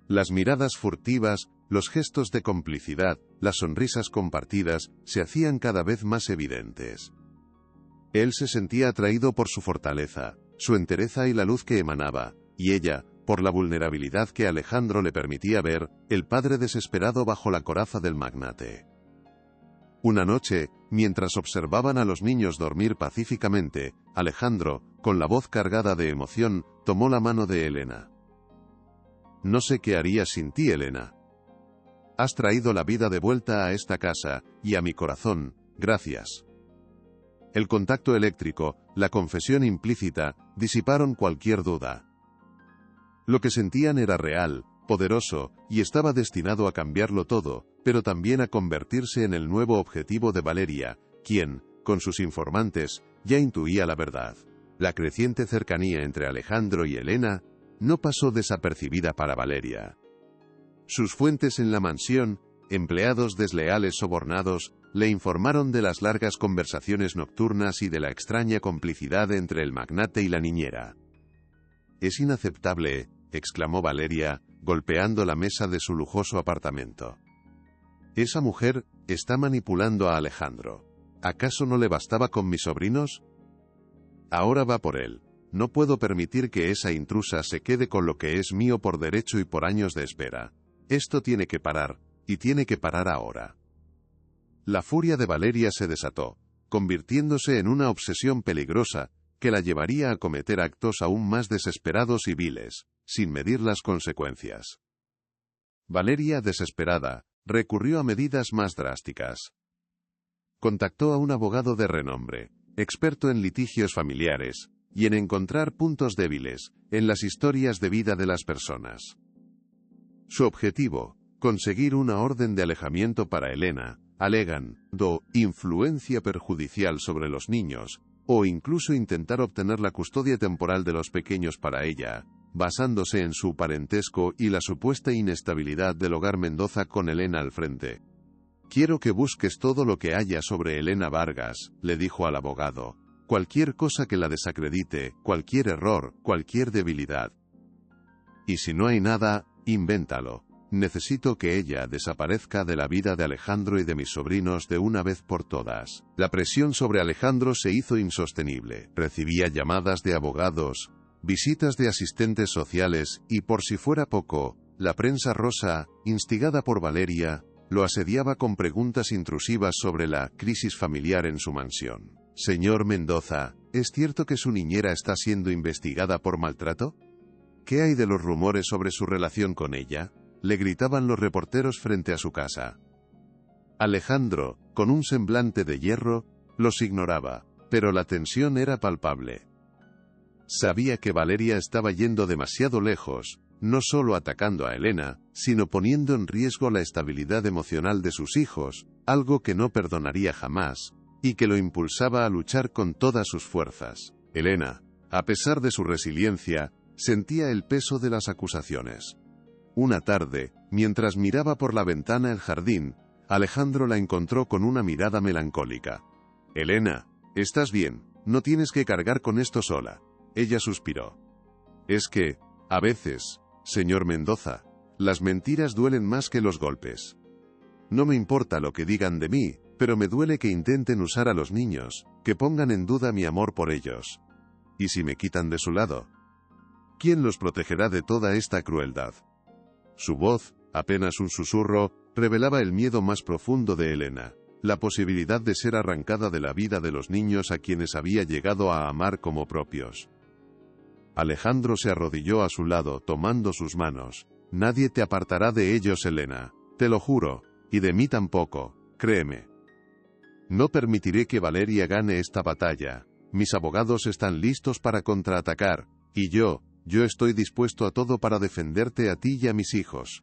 Las miradas furtivas, los gestos de complicidad, las sonrisas compartidas, se hacían cada vez más evidentes. Él se sentía atraído por su fortaleza, su entereza y la luz que emanaba, y ella, por la vulnerabilidad que Alejandro le permitía ver, el padre desesperado bajo la coraza del magnate. Una noche, mientras observaban a los niños dormir pacíficamente, Alejandro, con la voz cargada de emoción, tomó la mano de Elena. No sé qué haría sin ti, Elena. Has traído la vida de vuelta a esta casa, y a mi corazón, gracias. El contacto eléctrico, la confesión implícita, disiparon cualquier duda. Lo que sentían era real, poderoso, y estaba destinado a cambiarlo todo, pero también a convertirse en el nuevo objetivo de Valeria, quien, con sus informantes, ya intuía la verdad. La creciente cercanía entre Alejandro y Elena no pasó desapercibida para Valeria. Sus fuentes en la mansión, empleados desleales sobornados, le informaron de las largas conversaciones nocturnas y de la extraña complicidad entre el magnate y la niñera. «Es inaceptable», exclamó Valeria, golpeando la mesa de su lujoso apartamento. «Esa mujer está manipulando a Alejandro. ¿Acaso no le bastaba con mis sobrinos? Ahora va por él. No puedo permitir que esa intrusa se quede con lo que es mío por derecho y por años de espera. Esto tiene que parar, y tiene que parar ahora. La furia de Valeria se desató, convirtiéndose en una obsesión peligrosa, que la llevaría a cometer actos aún más desesperados y viles, sin medir las consecuencias. Valeria, desesperada, recurrió a medidas más drásticas. Contactó a un abogado de renombre, experto en litigios familiares, y en encontrar puntos débiles en las historias de vida de las personas. Su objetivo, conseguir una orden de alejamiento para Elena, alegando influencia perjudicial sobre los niños, o incluso intentar obtener la custodia temporal de los pequeños para ella, basándose en su parentesco y la supuesta inestabilidad del hogar Mendoza con Elena al frente. «Quiero que busques todo lo que haya sobre Elena Vargas», le dijo al abogado. «Cualquier cosa que la desacredite, cualquier error, cualquier debilidad. Y si no hay nada, invéntalo. Necesito que ella desaparezca de la vida de Alejandro y de mis sobrinos de una vez por todas». La presión sobre Alejandro se hizo insostenible. Recibía llamadas de abogados, visitas de asistentes sociales y, por si fuera poco, la prensa rosa, instigada por Valeria, lo asediaba con preguntas intrusivas sobre la crisis familiar en su mansión. «Señor Mendoza, ¿es cierto que su niñera está siendo investigada por maltrato? ¿Qué hay de los rumores sobre su relación con ella?», le gritaban los reporteros frente a su casa. Alejandro, con un semblante de hierro, los ignoraba, pero la tensión era palpable. Sabía que Valeria estaba yendo demasiado lejos, no solo atacando a Elena, sino poniendo en riesgo la estabilidad emocional de sus hijos, algo que no perdonaría jamás, y que lo impulsaba a luchar con todas sus fuerzas. Elena, a pesar de su resiliencia, sentía el peso de las acusaciones. Una tarde, mientras miraba por la ventana el jardín, Alejandro la encontró con una mirada melancólica. «Elena, ¿estás bien? No tienes que cargar con esto sola». Ella suspiró. «Es que, a veces, señor Mendoza, las mentiras duelen más que los golpes. No me importa lo que digan de mí, pero me duele que intenten usar a los niños, que pongan en duda mi amor por ellos. ¿Y si me quitan de su lado? ¿Quién los protegerá de toda esta crueldad?». Su voz, apenas un susurro, revelaba el miedo más profundo de Elena, la posibilidad de ser arrancada de la vida de los niños a quienes había llegado a amar como propios. Alejandro se arrodilló a su lado, tomando sus manos. «Nadie te apartará de ellos, Elena, te lo juro, y de mí tampoco, créeme. No permitiré que Valeria gane esta batalla. Mis abogados están listos para contraatacar, y yo estoy dispuesto a todo para defenderte a ti y a mis hijos».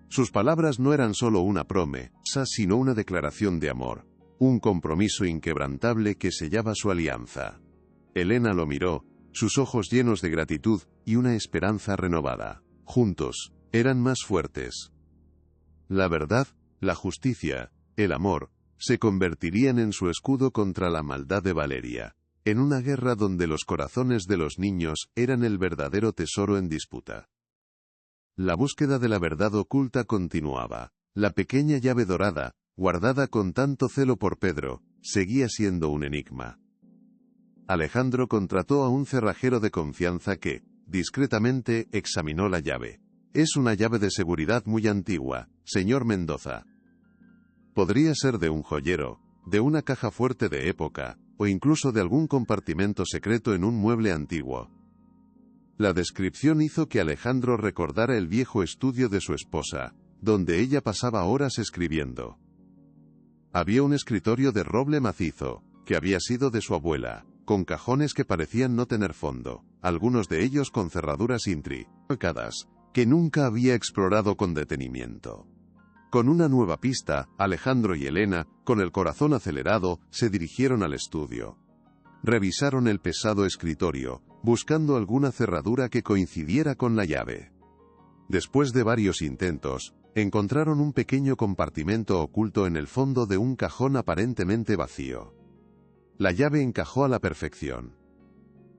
Sus palabras no eran solo una promesa, sino una declaración de amor, un compromiso inquebrantable que sellaba su alianza. Elena lo miró, sus ojos llenos de gratitud y una esperanza renovada. Juntos, eran más fuertes. La verdad, la justicia, el amor, se convertirían en su escudo contra la maldad de Valeria, en una guerra donde los corazones de los niños eran el verdadero tesoro en disputa. La búsqueda de la verdad oculta continuaba. La pequeña llave dorada, guardada con tanto celo por Pedro, seguía siendo un enigma. Alejandro contrató a un cerrajero de confianza que, discretamente, examinó la llave. «Es una llave de seguridad muy antigua, señor Mendoza. Podría ser de un joyero, de una caja fuerte de época, o incluso de algún compartimento secreto en un mueble antiguo». La descripción hizo que Alejandro recordara el viejo estudio de su esposa, donde ella pasaba horas escribiendo. Había un escritorio de roble macizo, que había sido de su abuela, con cajones que parecían no tener fondo, algunos de ellos con cerraduras intrincadas, que nunca había explorado con detenimiento. Con una nueva pista, Alejandro y Elena, con el corazón acelerado, se dirigieron al estudio. Revisaron el pesado escritorio, buscando alguna cerradura que coincidiera con la llave. Después de varios intentos, encontraron un pequeño compartimento oculto en el fondo de un cajón aparentemente vacío. La llave encajó a la perfección.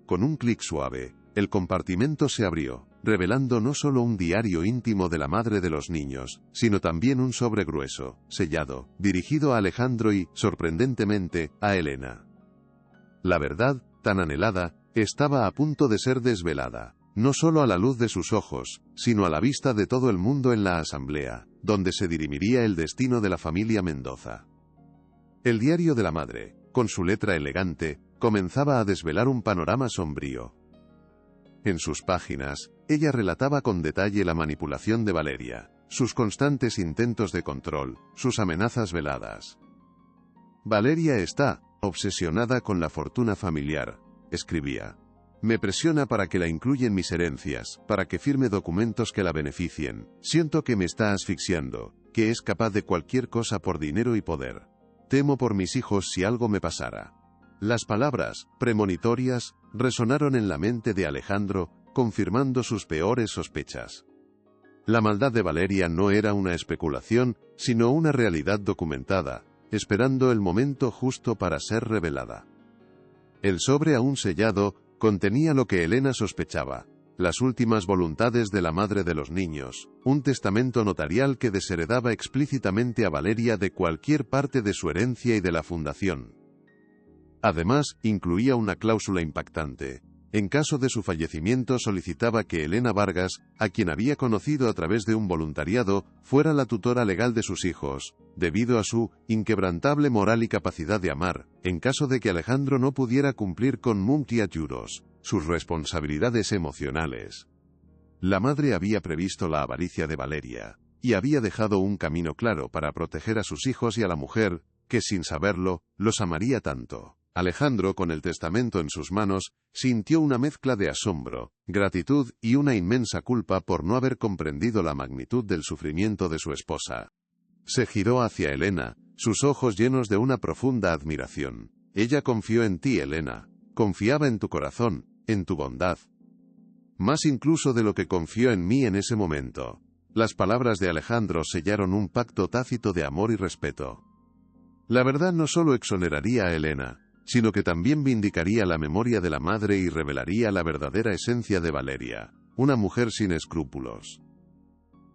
Con un clic suave, el compartimento se abrió, revelando no solo un diario íntimo de la madre de los niños, sino también un sobre grueso, sellado, dirigido a Alejandro y, sorprendentemente, a Elena. La verdad, tan anhelada, Estaba a punto de ser desvelada, no solo a la luz de sus ojos, sino a la vista de todo el mundo en la asamblea, donde se dirimiría el destino de la familia Mendoza. El diario de la madre, con su letra elegante, comenzaba a desvelar un panorama sombrío. En sus páginas, ella relataba con detalle la manipulación de Valeria, sus constantes intentos de control, sus amenazas veladas. Valeria está obsesionada con la fortuna familiar, escribía. Me presiona para que la incluya en mis herencias, para que firme documentos que la beneficien. Siento que me está asfixiando, que es capaz de cualquier cosa por dinero y poder. Temo por mis hijos si algo me pasara. Las palabras, premonitorias, resonaron en la mente de Alejandro, confirmando sus peores sospechas. La maldad de Valeria no era una especulación, sino una realidad documentada, esperando el momento justo para ser revelada. El sobre aún sellado contenía lo que Elena sospechaba, las últimas voluntades de la madre de los niños, un testamento notarial que desheredaba explícitamente a Valeria de cualquier parte de su herencia y de la fundación. Además, incluía una cláusula impactante. En caso de su fallecimiento solicitaba que Elena Vargas, a quien había conocido a través de un voluntariado, fuera la tutora legal de sus hijos, debido a su inquebrantable moral y capacidad de amar, en caso de que Alejandro no pudiera cumplir con Muntia Juros, sus responsabilidades emocionales. La madre había previsto la avaricia de Valeria, y había dejado un camino claro para proteger a sus hijos y a la mujer, que sin saberlo, los amaría tanto. Alejandro, con el testamento en sus manos, sintió una mezcla de asombro, gratitud y una inmensa culpa por no haber comprendido la magnitud del sufrimiento de su esposa. Se giró hacia Elena, sus ojos llenos de una profunda admiración. Ella confió en ti, Elena. Confiaba en tu corazón, en tu bondad. Más incluso de lo que confió en mí en ese momento. Las palabras de Alejandro sellaron un pacto tácito de amor y respeto. La verdad no solo exoneraría a Elena, sino que también vindicaría la memoria de la madre y revelaría la verdadera esencia de Valeria, una mujer sin escrúpulos.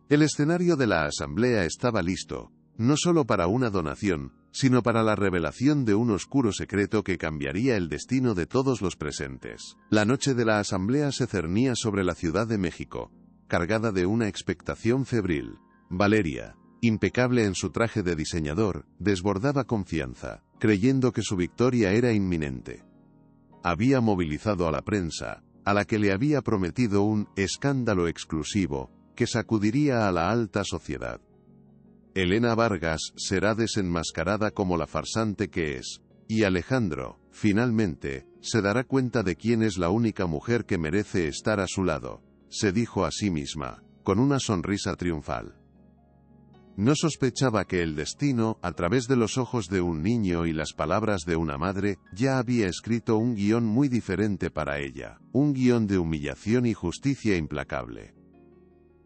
El escenario de la asamblea estaba listo, no solo para una donación, sino para la revelación de un oscuro secreto que cambiaría el destino de todos los presentes. La noche de la asamblea se cernía sobre la Ciudad de México, cargada de una expectación febril. Valeria, impecable en su traje de diseñador, desbordaba confianza, creyendo que su victoria era inminente. Había movilizado a la prensa, a la que le había prometido un escándalo exclusivo, que sacudiría a la alta sociedad. Elena Vargas será desenmascarada como la farsante que es, y Alejandro, finalmente, se dará cuenta de quién es la única mujer que merece estar a su lado, se dijo a sí misma, con una sonrisa triunfal. No sospechaba que el destino, a través de los ojos de un niño y las palabras de una madre, ya había escrito un guión muy diferente para ella, un guión de humillación y justicia implacable.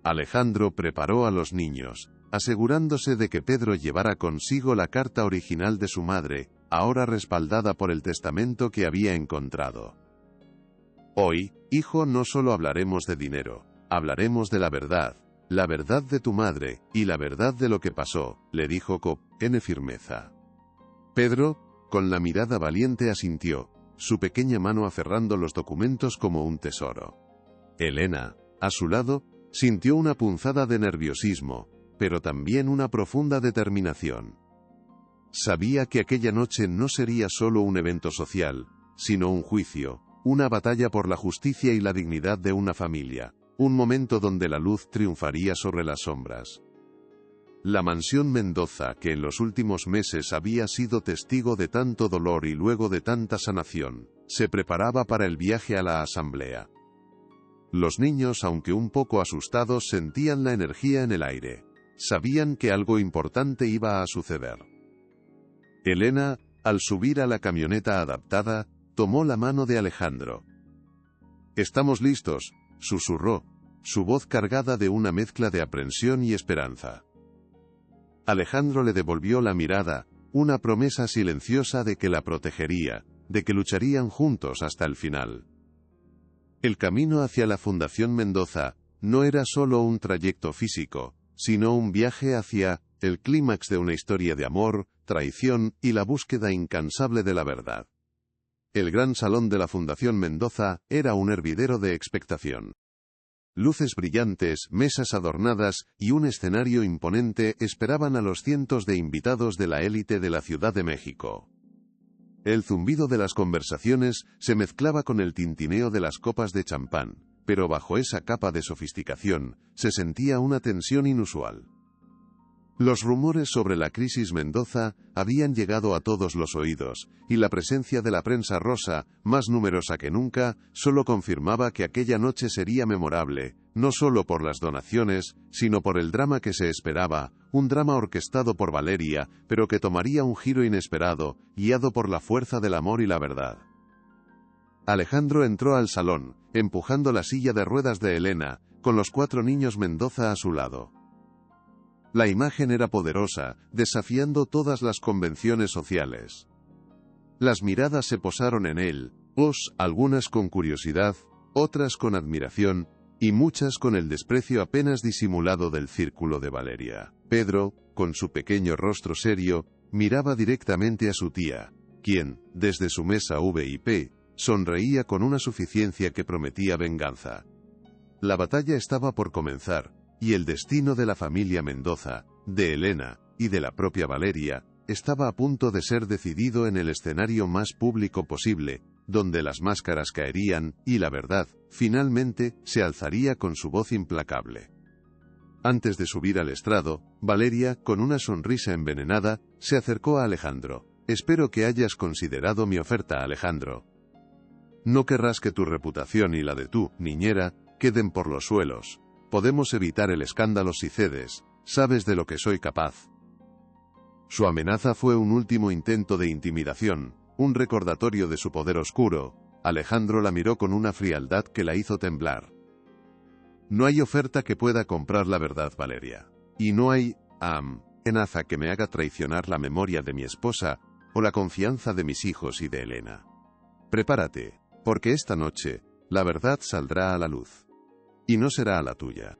Alejandro preparó a los niños, asegurándose de que Pedro llevara consigo la carta original de su madre, ahora respaldada por el testamento que había encontrado. Hoy, hijo, no solo hablaremos de dinero, hablaremos de la verdad de tu madre, y la verdad de lo que pasó, le dijo con firmeza. Pedro, con la mirada valiente asintió, su pequeña mano aferrando los documentos como un tesoro. Elena, a su lado, sintió una punzada de nerviosismo, pero también una profunda determinación. Sabía que aquella noche no sería solo un evento social, sino un juicio, una batalla por la justicia y la dignidad de una familia. Un momento donde la luz triunfaría sobre las sombras. La mansión Mendoza, que en los últimos meses había sido testigo de tanto dolor y luego de tanta sanación, se preparaba para el viaje a la asamblea. Los niños, aunque un poco asustados, sentían la energía en el aire. Sabían que algo importante iba a suceder. Elena, al subir a la camioneta adaptada, tomó la mano de Alejandro. «Estamos listos», susurró, su voz cargada de una mezcla de aprensión y esperanza. Alejandro le devolvió la mirada, una promesa silenciosa de que la protegería, de que lucharían juntos hasta el final. El camino hacia la Fundación Mendoza no era solo un trayecto físico, sino un viaje hacia el clímax de una historia de amor, traición y la búsqueda incansable de la verdad. El gran salón de la Fundación Mendoza era un hervidero de expectación. Luces brillantes, mesas adornadas y un escenario imponente esperaban a los cientos de invitados de la élite de la Ciudad de México. El zumbido de las conversaciones se mezclaba con el tintineo de las copas de champán, pero bajo esa capa de sofisticación se sentía una tensión inusual. Los rumores sobre la crisis Mendoza habían llegado a todos los oídos, y la presencia de la prensa rosa, más numerosa que nunca, solo confirmaba que aquella noche sería memorable, no solo por las donaciones, sino por el drama que se esperaba, un drama orquestado por Valeria, pero que tomaría un giro inesperado, guiado por la fuerza del amor y la verdad. Alejandro entró al salón, empujando la silla de ruedas de Elena, con los 4 niños Mendoza a su lado. La imagen era poderosa, desafiando todas las convenciones sociales. Las miradas se posaron en él, algunas con curiosidad, otras con admiración, y muchas con el desprecio apenas disimulado del círculo de Valeria. Pedro, con su pequeño rostro serio, miraba directamente a su tía, quien, desde su mesa VIP, sonreía con una suficiencia que prometía venganza. La batalla estaba por comenzar, y el destino de la familia Mendoza, de Elena, y de la propia Valeria, estaba a punto de ser decidido en el escenario más público posible, donde las máscaras caerían, y la verdad, finalmente, se alzaría con su voz implacable. Antes de subir al estrado, Valeria, con una sonrisa envenenada, se acercó a Alejandro. «Espero que hayas considerado mi oferta, Alejandro. No querrás que tu reputación y la de tu niñera queden por los suelos. Podemos evitar el escándalo si cedes, sabes de lo que soy capaz». Su amenaza fue un último intento de intimidación, un recordatorio de su poder oscuro. Alejandro la miró con una frialdad que la hizo temblar. «No hay oferta que pueda comprar la verdad, Valeria. Y no hay, amenaza que me haga traicionar la memoria de mi esposa, o la confianza de mis hijos y de Elena. Prepárate, porque esta noche, la verdad saldrá a la luz. Y no será la tuya».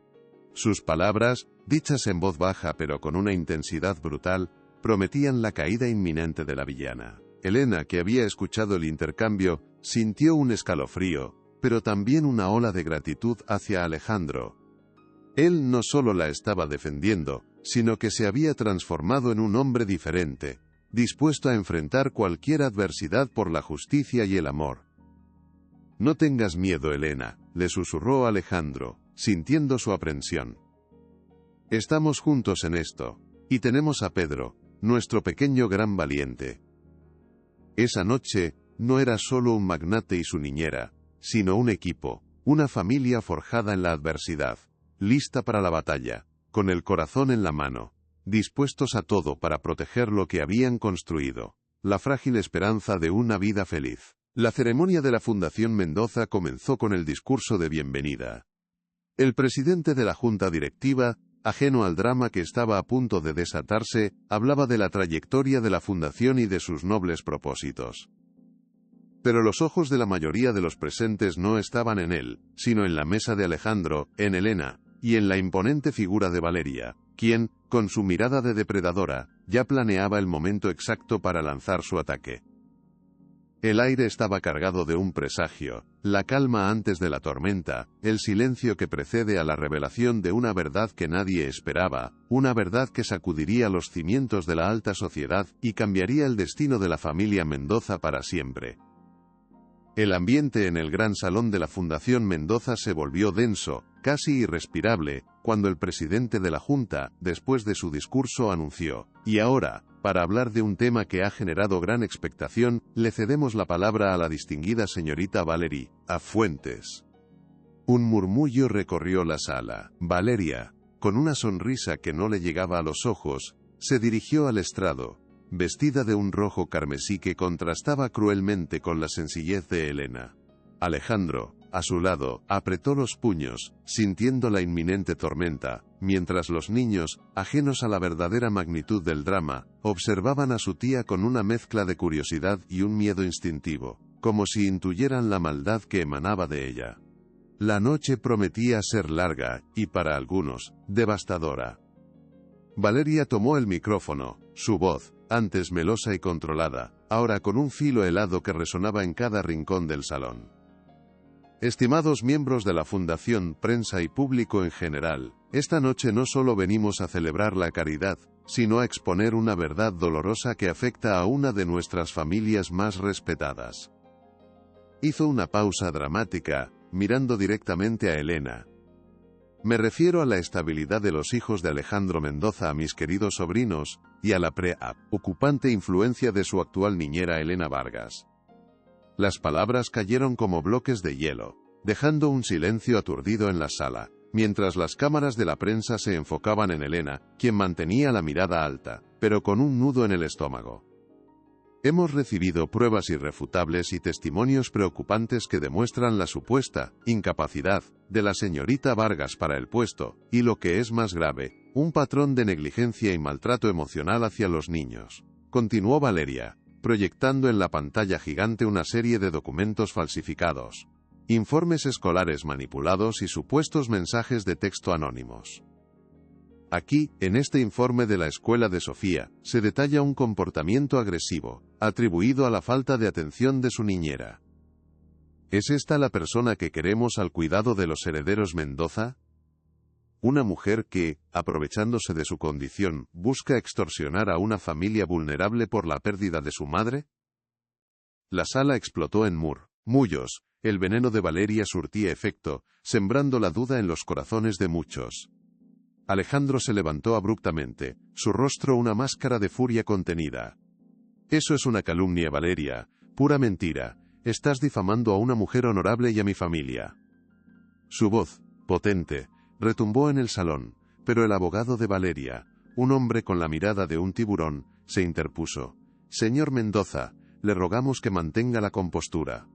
Sus palabras, dichas en voz baja pero con una intensidad brutal, prometían la caída inminente de la villana. Elena, que había escuchado el intercambio, sintió un escalofrío, pero también una ola de gratitud hacia Alejandro. Él no solo la estaba defendiendo, sino que se había transformado en un hombre diferente, dispuesto a enfrentar cualquier adversidad por la justicia y el amor. «No tengas miedo, Elena», le susurró Alejandro, sintiendo su aprensión. «Estamos juntos en esto, y tenemos a Pedro, nuestro pequeño gran valiente». Esa noche, no era solo un magnate y su niñera, sino un equipo, una familia forjada en la adversidad, lista para la batalla, con el corazón en la mano, dispuestos a todo para proteger lo que habían construido, la frágil esperanza de una vida feliz. La ceremonia de la Fundación Mendoza comenzó con el discurso de bienvenida. El presidente de la junta directiva, ajeno al drama que estaba a punto de desatarse, hablaba de la trayectoria de la fundación y de sus nobles propósitos. Pero los ojos de la mayoría de los presentes no estaban en él, sino en la mesa de Alejandro, en Elena, y en la imponente figura de Valeria, quien, con su mirada de depredadora, ya planeaba el momento exacto para lanzar su ataque. El aire estaba cargado de un presagio, la calma antes de la tormenta, el silencio que precede a la revelación de una verdad que nadie esperaba, una verdad que sacudiría los cimientos de la alta sociedad y cambiaría el destino de la familia Mendoza para siempre. El ambiente en el gran salón de la Fundación Mendoza se volvió denso, casi irrespirable, cuando el presidente de la Junta, después de su discurso, anunció: «Y ahora, para hablar de un tema que ha generado gran expectación, le cedemos la palabra a la distinguida señorita Valerie Fuentes». Un murmullo recorrió la sala. Valeria, con una sonrisa que no le llegaba a los ojos, se dirigió al estrado, vestida de un rojo carmesí que contrastaba cruelmente con la sencillez de Elena. Alejandro, a su lado, apretó los puños, sintiendo la inminente tormenta, mientras los niños, ajenos a la verdadera magnitud del drama, observaban a su tía con una mezcla de curiosidad y un miedo instintivo, como si intuyeran la maldad que emanaba de ella. La noche prometía ser larga, y para algunos, devastadora. Valeria tomó el micrófono, su voz, antes melosa y controlada, ahora con un filo helado que resonaba en cada rincón del salón. Estimados miembros de la Fundación, prensa y público en general, esta noche no solo venimos a celebrar la caridad, sino a exponer una verdad dolorosa que afecta a una de nuestras familias más respetadas. Hizo una pausa dramática, mirando directamente a Elena. Me refiero a la estabilidad de los hijos de Alejandro Mendoza, a mis queridos sobrinos, y a la preocupante influencia de su actual niñera Elena Vargas. Las palabras cayeron como bloques de hielo, dejando un silencio aturdido en la sala, mientras las cámaras de la prensa se enfocaban en Elena, quien mantenía la mirada alta, pero con un nudo en el estómago. Hemos recibido pruebas irrefutables y testimonios preocupantes que demuestran la supuesta incapacidad de la señorita Vargas para el puesto, y lo que es más grave, un patrón de negligencia y maltrato emocional hacia los niños. Continuó Valeria, proyectando en la pantalla gigante una serie de documentos falsificados, informes escolares manipulados y supuestos mensajes de texto anónimos. Aquí, en este informe de la escuela de Sofía, se detalla un comportamiento agresivo, atribuido a la falta de atención de su niñera. ¿Es esta la persona que queremos al cuidado de los herederos Mendoza? Una mujer que, aprovechándose de su condición, busca extorsionar a una familia vulnerable por la pérdida de su madre. La sala explotó en murmullos. El veneno de Valeria surtía efecto, sembrando la duda en los corazones de muchos. Alejandro se levantó abruptamente, su rostro una máscara de furia contenida. Eso es una calumnia, Valeria, pura mentira. Estás difamando a una mujer honorable y a mi familia. Su voz, potente, retumbó en el salón, pero el abogado de Valeria, un hombre con la mirada de un tiburón, se interpuso. Señor Mendoza, le rogamos que mantenga la compostura.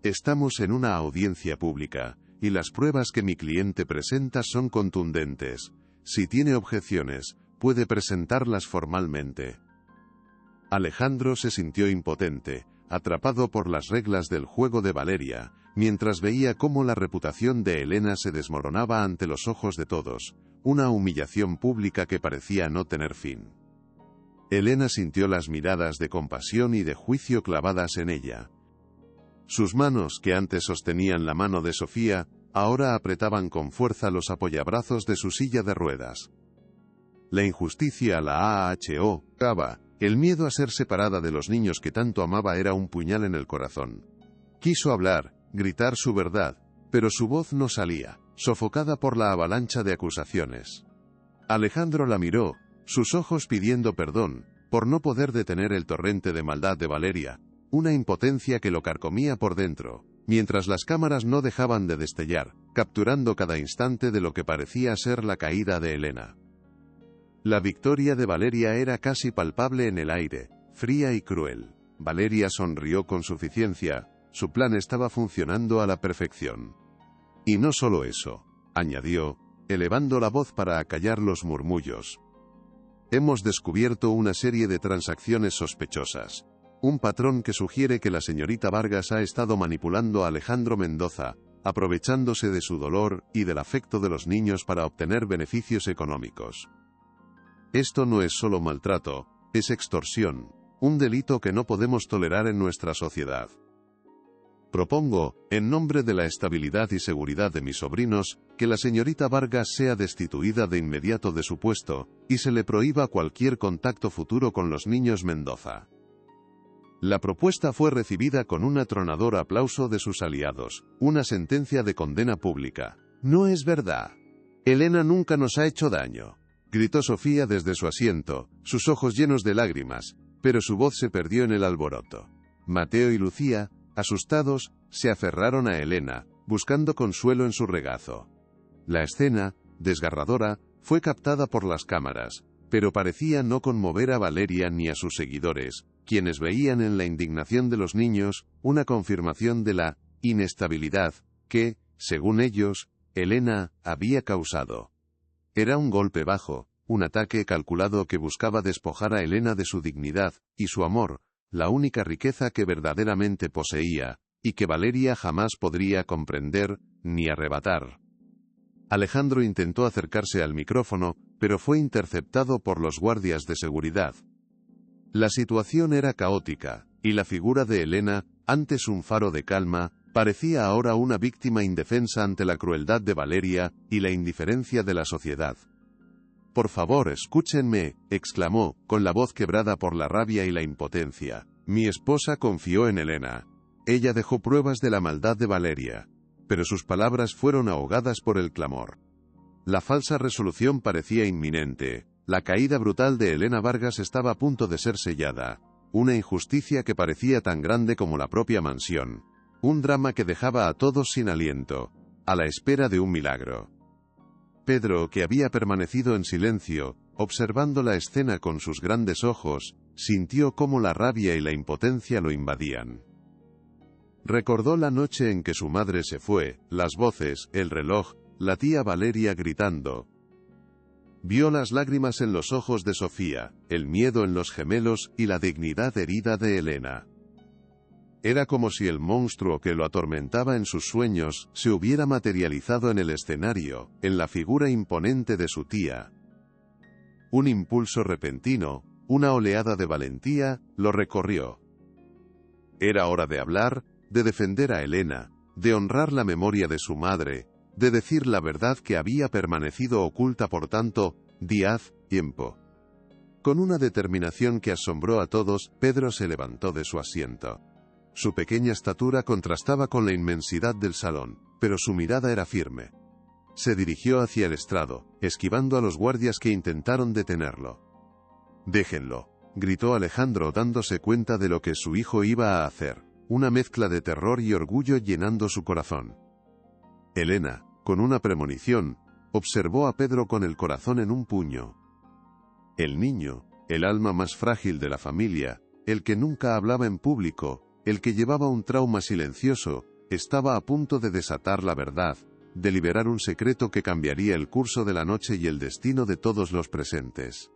Estamos en una audiencia pública, y las pruebas que mi cliente presenta son contundentes. Si tiene objeciones, puede presentarlas formalmente. Alejandro se sintió impotente, atrapado por las reglas del juego de Valeria, mientras veía cómo la reputación de Elena se desmoronaba ante los ojos de todos, una humillación pública que parecía no tener fin. Elena sintió las miradas de compasión y de juicio clavadas en ella. Sus manos, que antes sostenían la mano de Sofía, ahora apretaban con fuerza los apoyabrazos de su silla de ruedas. La injusticia la ahogaba, el miedo a ser separada de los niños que tanto amaba era un puñal en el corazón. Quiso hablar, gritar su verdad, pero su voz no salía, sofocada por la avalancha de acusaciones. Alejandro la miró, sus ojos pidiendo perdón, por no poder detener el torrente de maldad de Valeria, una impotencia que lo carcomía por dentro, mientras las cámaras no dejaban de destellar, capturando cada instante de lo que parecía ser la caída de Elena. La victoria de Valeria era casi palpable en el aire, fría y cruel. Valeria sonrió con suficiencia, su plan estaba funcionando a la perfección. Y no solo eso, añadió, elevando la voz para acallar los murmullos. Hemos descubierto una serie de transacciones sospechosas. Un patrón que sugiere que la señorita Vargas ha estado manipulando a Alejandro Mendoza, aprovechándose de su dolor y del afecto de los niños para obtener beneficios económicos. Esto no es solo maltrato, es extorsión, un delito que no podemos tolerar en nuestra sociedad. Propongo, en nombre de la estabilidad y seguridad de mis sobrinos, que la señorita Vargas sea destituida de inmediato de su puesto, y se le prohíba cualquier contacto futuro con los niños Mendoza. La propuesta fue recibida con un atronador aplauso de sus aliados, una sentencia de condena pública. No es verdad. Elena nunca nos ha hecho daño, gritó Sofía desde su asiento, sus ojos llenos de lágrimas, pero su voz se perdió en el alboroto. Mateo y Lucía, asustados, se aferraron a Elena, buscando consuelo en su regazo. La escena, desgarradora, fue captada por las cámaras, pero parecía no conmover a Valeria ni a sus seguidores, quienes veían en la indignación de los niños una confirmación de la inestabilidad que, según ellos, Elena había causado. Era un golpe bajo, un ataque calculado que buscaba despojar a Elena de su dignidad y su amor, la única riqueza que verdaderamente poseía, y que Valeria jamás podría comprender ni arrebatar. Alejandro intentó acercarse al micrófono, pero fue interceptado por los guardias de seguridad. La situación era caótica, y la figura de Elena, antes un faro de calma, parecía ahora una víctima indefensa ante la crueldad de Valeria y la indiferencia de la sociedad. «Por favor, escúchenme», exclamó, con la voz quebrada por la rabia y la impotencia. «Mi esposa confió en Elena. Ella dejó pruebas de la maldad de Valeria». Pero sus palabras fueron ahogadas por el clamor. La falsa resolución parecía inminente. La caída brutal de Elena Vargas estaba a punto de ser sellada. Una injusticia que parecía tan grande como la propia mansión. Un drama que dejaba a todos sin aliento, a la espera de un milagro. Pedro, que había permanecido en silencio, observando la escena con sus grandes ojos, sintió cómo la rabia y la impotencia lo invadían. Recordó la noche en que su madre se fue, las voces, el reloj, la tía Valeria gritando. Vio las lágrimas en los ojos de Sofía, el miedo en los gemelos y la dignidad herida de Elena. Era como si el monstruo que lo atormentaba en sus sueños se hubiera materializado en el escenario, en la figura imponente de su tía. Un impulso repentino, una oleada de valentía, lo recorrió. Era hora de hablar, de defender a Elena, de honrar la memoria de su madre, de decir la verdad que había permanecido oculta por tanto tiempo. Con una determinación que asombró a todos, Pedro se levantó de su asiento. Su pequeña estatura contrastaba con la inmensidad del salón, pero su mirada era firme. Se dirigió hacia el estrado, esquivando a los guardias que intentaron detenerlo. «Déjenlo», gritó Alejandro dándose cuenta de lo que su hijo iba a hacer, una mezcla de terror y orgullo llenando su corazón. Elena, con una premonición, observó a Pedro con el corazón en un puño. El niño, el alma más frágil de la familia, el que nunca hablaba en público, el que llevaba un trauma silencioso, estaba a punto de desatar la verdad, de liberar un secreto que cambiaría el curso de la noche y el destino de todos los presentes.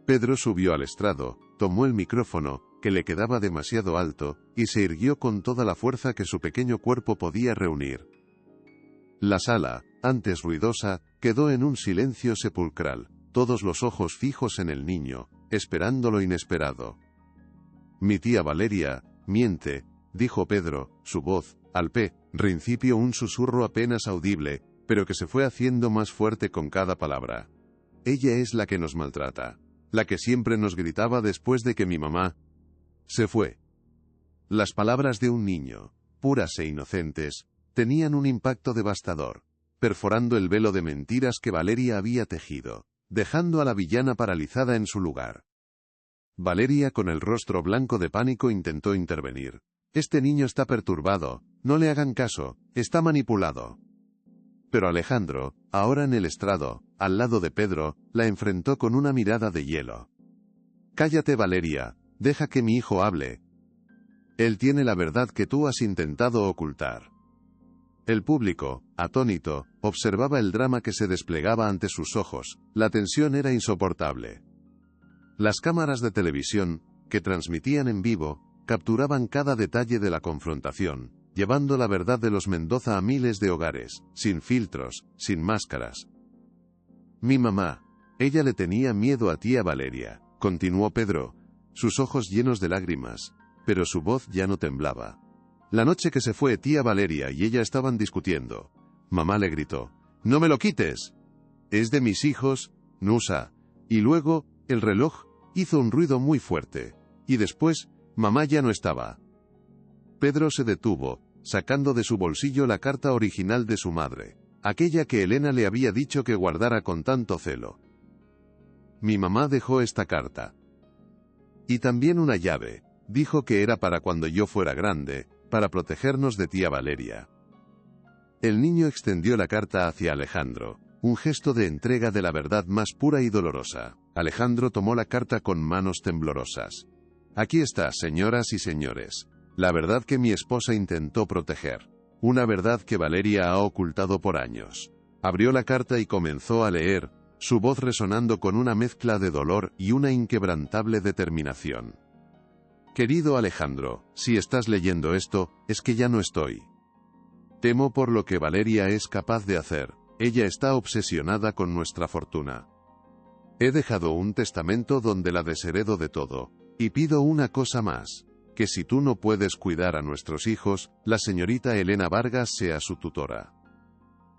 Pedro subió al estrado, tomó el micrófono, que le quedaba demasiado alto, y se irguió con toda la fuerza que su pequeño cuerpo podía reunir. La sala, antes ruidosa, quedó en un silencio sepulcral, todos los ojos fijos en el niño, esperando lo inesperado. «Mi tía Valeria miente», dijo Pedro, su voz, al principio un susurro apenas audible, pero que se fue haciendo más fuerte con cada palabra. «Ella es la que nos maltrata, la que siempre nos gritaba después de que mi mamá se fue». Las palabras de un niño, puras e inocentes, tenían un impacto devastador, perforando el velo de mentiras que Valeria había tejido, dejando a la villana paralizada en su lugar. Valeria, con el rostro blanco de pánico, intentó intervenir. «Este niño está perturbado, no le hagan caso, está manipulado». Pero Alejandro, ahora en el estrado, al lado de Pedro, la enfrentó con una mirada de hielo. «Cállate, Valeria, deja que mi hijo hable. Él tiene la verdad que tú has intentado ocultar». El público, atónito, observaba el drama que se desplegaba ante sus ojos. La tensión era insoportable. Las cámaras de televisión, que transmitían en vivo, capturaban cada detalle de la confrontación, llevando la verdad de los Mendoza a miles de hogares, sin filtros, sin máscaras. «Mi mamá, ella le tenía miedo a tía Valeria», continuó Pedro, sus ojos llenos de lágrimas, pero su voz ya no temblaba. «La noche que se fue tía Valeria y ella estaban discutiendo. Mamá le gritó: «¡No me lo quites! Es de mis hijos, Nusa». Y luego, el reloj hizo un ruido muy fuerte. Y después, mamá ya no estaba. Pedro se detuvo, sacando de su bolsillo la carta original de su madre, aquella que Elena le había dicho que guardara con tanto celo. «Mi mamá dejó esta carta. Y también una llave. Dijo que era para cuando yo fuera grande, para protegernos de tía Valeria». El niño extendió la carta hacia Alejandro, un gesto de entrega de la verdad más pura y dolorosa. Alejandro tomó la carta con manos temblorosas. «Aquí está, señoras y señores. La verdad que mi esposa intentó proteger. Una verdad que Valeria ha ocultado por años». Abrió la carta y comenzó a leer, su voz resonando con una mezcla de dolor y una inquebrantable determinación. «Querido Alejandro, si estás leyendo esto, es que ya no estoy. Temo por lo que Valeria es capaz de hacer. Ella está obsesionada con nuestra fortuna. He dejado un testamento donde la desheredo de todo, y pido una cosa más, que si tú no puedes cuidar a nuestros hijos, la señorita Elena Vargas sea su tutora.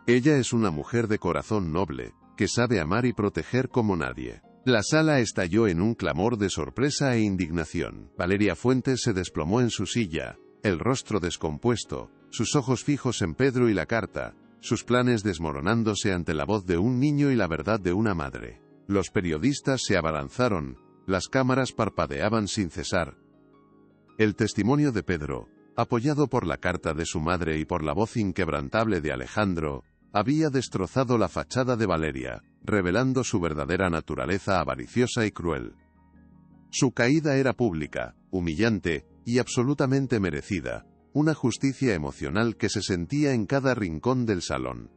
Ella es una mujer de corazón noble, que sabe amar y proteger como nadie. La sala estalló en un clamor de sorpresa e indignación. Valeria Fuentes se desplomó en su silla, el rostro descompuesto, sus ojos fijos en Pedro y la carta, sus planes desmoronándose ante la voz de un niño y la verdad de una madre. Los periodistas se abalanzaron, las cámaras parpadeaban sin cesar. El testimonio de Pedro, apoyado por la carta de su madre y por la voz inquebrantable de Alejandro, había destrozado la fachada de Valeria, revelando su verdadera naturaleza avariciosa y cruel. Su caída era pública, humillante y absolutamente merecida, una justicia emocional que se sentía en cada rincón del salón.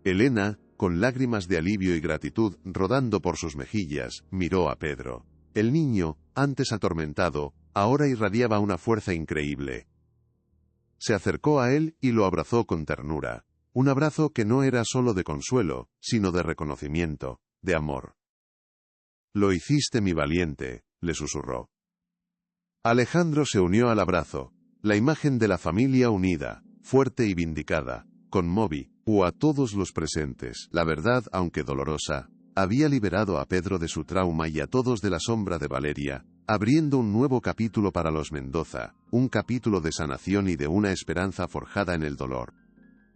Elena, con lágrimas de alivio y gratitud rodando por sus mejillas, miró a Pedro. El niño, antes atormentado, ahora irradiaba una fuerza increíble. Se acercó a él y lo abrazó con ternura. Un abrazo que no era solo de consuelo, sino de reconocimiento, de amor. «Lo hiciste, mi valiente», le susurró. Alejandro se unió al abrazo. La imagen de la familia unida, fuerte y vindicada, conmovió a todos los presentes. La verdad, aunque dolorosa, había liberado a Pedro de su trauma y a todos de la sombra de Valeria, abriendo un nuevo capítulo para los Mendoza, un capítulo de sanación y de una esperanza forjada en el dolor.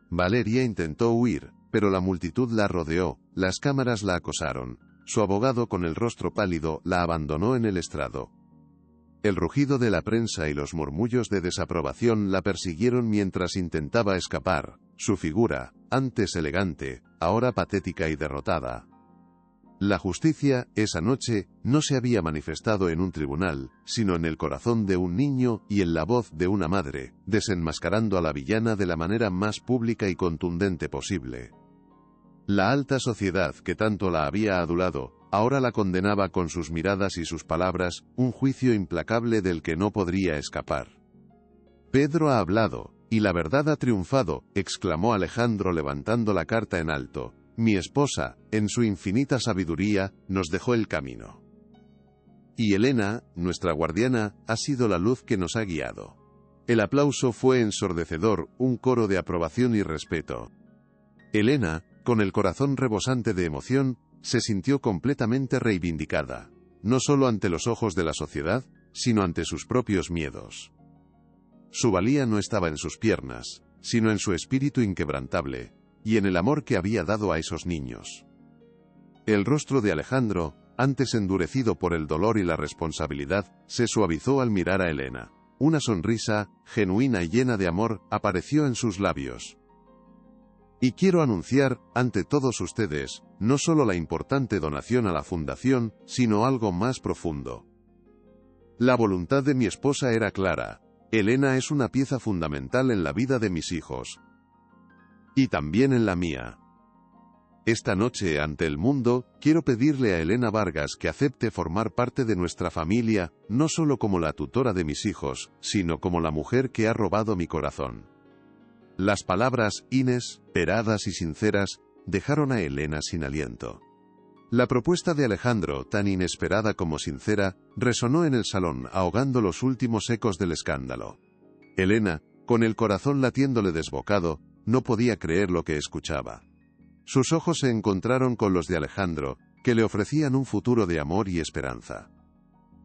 Valeria intentó huir, pero la multitud la rodeó, las cámaras la acosaron. Su abogado, con el rostro pálido, la abandonó en el estrado. El rugido de la prensa y los murmullos de desaprobación la persiguieron mientras intentaba escapar. Su figura, antes elegante, ahora patética y derrotada. La justicia, esa noche, no se había manifestado en un tribunal, sino en el corazón de un niño y en la voz de una madre, desenmascarando a la villana de la manera más pública y contundente posible. La alta sociedad que tanto la había adulado, ahora la condenaba con sus miradas y sus palabras, un juicio implacable del que no podría escapar. «Pedro ha hablado, y la verdad ha triunfado», exclamó Alejandro levantando la carta en alto. «Mi esposa, en su infinita sabiduría, nos dejó el camino. Y Elena, nuestra guardiana, ha sido la luz que nos ha guiado». El aplauso fue ensordecedor, un coro de aprobación y respeto. Elena, con el corazón rebosante de emoción, se sintió completamente reivindicada, no solo ante los ojos de la sociedad, sino ante sus propios miedos. Su valía no estaba en sus piernas, sino en su espíritu inquebrantable, y en el amor que había dado a esos niños. El rostro de Alejandro, antes endurecido por el dolor y la responsabilidad, se suavizó al mirar a Elena. Una sonrisa, genuina y llena de amor, apareció en sus labios. «Y quiero anunciar, ante todos ustedes, no solo la importante donación a la fundación, sino algo más profundo. La voluntad de mi esposa era clara. Elena es una pieza fundamental en la vida de mis hijos. Y también en la mía. Esta noche, ante el mundo, quiero pedirle a Elena Vargas que acepte formar parte de nuestra familia, no solo como la tutora de mis hijos, sino como la mujer que ha robado mi corazón». Las palabras, inesperadas y sinceras, dejaron a Elena sin aliento. La propuesta de Alejandro, tan inesperada como sincera, resonó en el salón, ahogando los últimos ecos del escándalo. Elena, con el corazón latiéndole desbocado, no podía creer lo que escuchaba. Sus ojos se encontraron con los de Alejandro, que le ofrecían un futuro de amor y esperanza.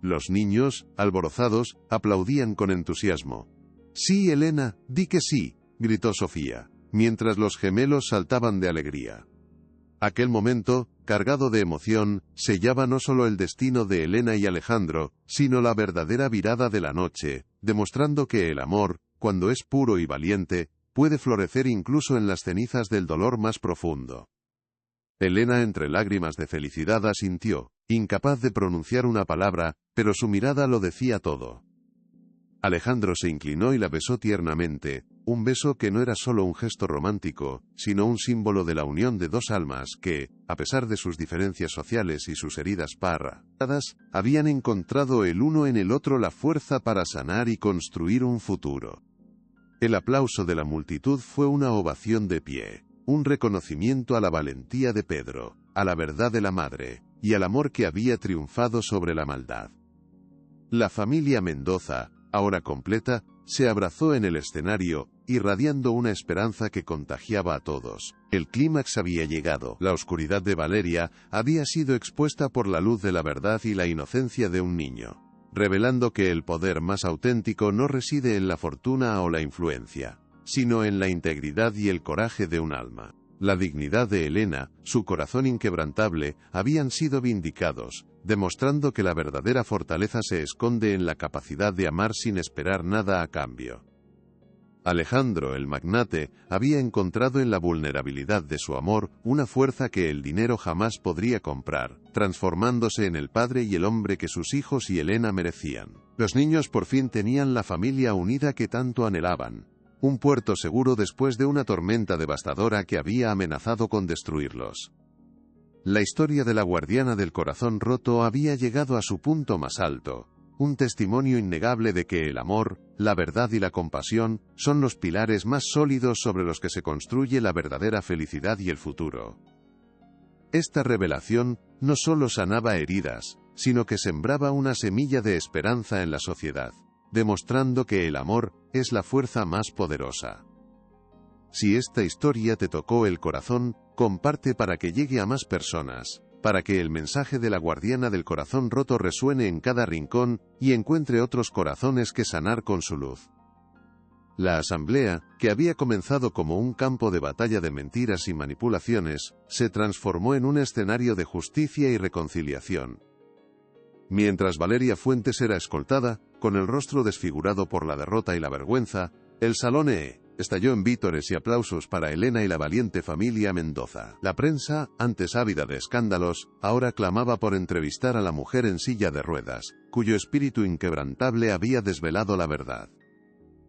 Los niños, alborozados, aplaudían con entusiasmo. «Sí, Elena, di que sí», gritó Sofía, mientras los gemelos saltaban de alegría. Aquel momento, cargado de emoción, sellaba no solo el destino de Elena y Alejandro, sino la verdadera virada de la noche, demostrando que el amor, cuando es puro y valiente, puede florecer incluso en las cenizas del dolor más profundo. Elena, entre lágrimas de felicidad, asintió, incapaz de pronunciar una palabra, pero su mirada lo decía todo. Alejandro se inclinó y la besó tiernamente, un beso que no era solo un gesto romántico, sino un símbolo de la unión de dos almas que, a pesar de sus diferencias sociales y sus heridas pasadas, habían encontrado el uno en el otro la fuerza para sanar y construir un futuro. El aplauso de la multitud fue una ovación de pie, un reconocimiento a la valentía de Pedro, a la verdad de la madre, y al amor que había triunfado sobre la maldad. La familia Mendoza, ahora completa, se abrazó en el escenario, irradiando una esperanza que contagiaba a todos. El clímax había llegado. La oscuridad de Valeria había sido expuesta por la luz de la verdad y la inocencia de un niño, revelando que el poder más auténtico no reside en la fortuna o la influencia, sino en la integridad y el coraje de un alma. La dignidad de Elena, su corazón inquebrantable, habían sido vindicados, demostrando que la verdadera fortaleza se esconde en la capacidad de amar sin esperar nada a cambio. Alejandro, el magnate, había encontrado en la vulnerabilidad de su amor una fuerza que el dinero jamás podría comprar, transformándose en el padre y el hombre que sus hijos y Elena merecían. Los niños por fin tenían la familia unida que tanto anhelaban, un puerto seguro después de una tormenta devastadora que había amenazado con destruirlos. La historia de la guardiana del corazón roto había llegado a su punto más alto, un testimonio innegable de que el amor, la verdad y la compasión son los pilares más sólidos sobre los que se construye la verdadera felicidad y el futuro. Esta revelación no solo sanaba heridas, sino que sembraba una semilla de esperanza en la sociedad, demostrando que el amor es la fuerza más poderosa. Si esta historia te tocó el corazón, comparte para que llegue a más personas, para que el mensaje de la guardiana del corazón roto resuene en cada rincón y encuentre otros corazones que sanar con su luz. La asamblea, que había comenzado como un campo de batalla de mentiras y manipulaciones, se transformó en un escenario de justicia y reconciliación. Mientras Valeria Fuentes era escoltada, con el rostro desfigurado por la derrota y la vergüenza, el salón estalló en vítores y aplausos para Elena y la valiente familia Mendoza. La prensa, antes ávida de escándalos, ahora clamaba por entrevistar a la mujer en silla de ruedas, cuyo espíritu inquebrantable había desvelado la verdad.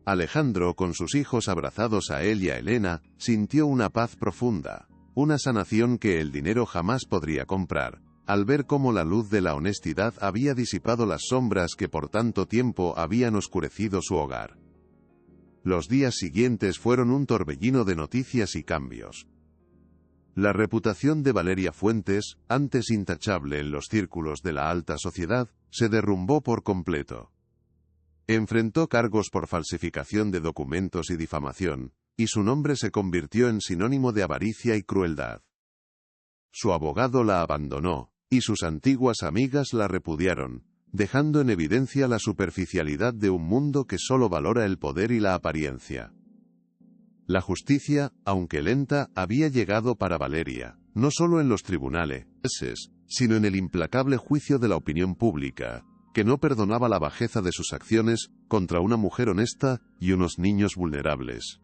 Alejandro, con sus hijos abrazados a él y a Elena, sintió una paz profunda, una sanación que el dinero jamás podría comprar, al ver cómo la luz de la honestidad había disipado las sombras que por tanto tiempo habían oscurecido su hogar. Los días siguientes fueron un torbellino de noticias y cambios. La reputación de Valeria Fuentes, antes intachable en los círculos de la alta sociedad, se derrumbó por completo. Enfrentó cargos por falsificación de documentos y difamación, y su nombre se convirtió en sinónimo de avaricia y crueldad. Su abogado la abandonó, y sus antiguas amigas la repudiaron, dejando en evidencia la superficialidad de un mundo que solo valora el poder y la apariencia. La justicia, aunque lenta, había llegado para Valeria, no solo en los tribunales, sino en el implacable juicio de la opinión pública, que no perdonaba la bajeza de sus acciones contra una mujer honesta y unos niños vulnerables.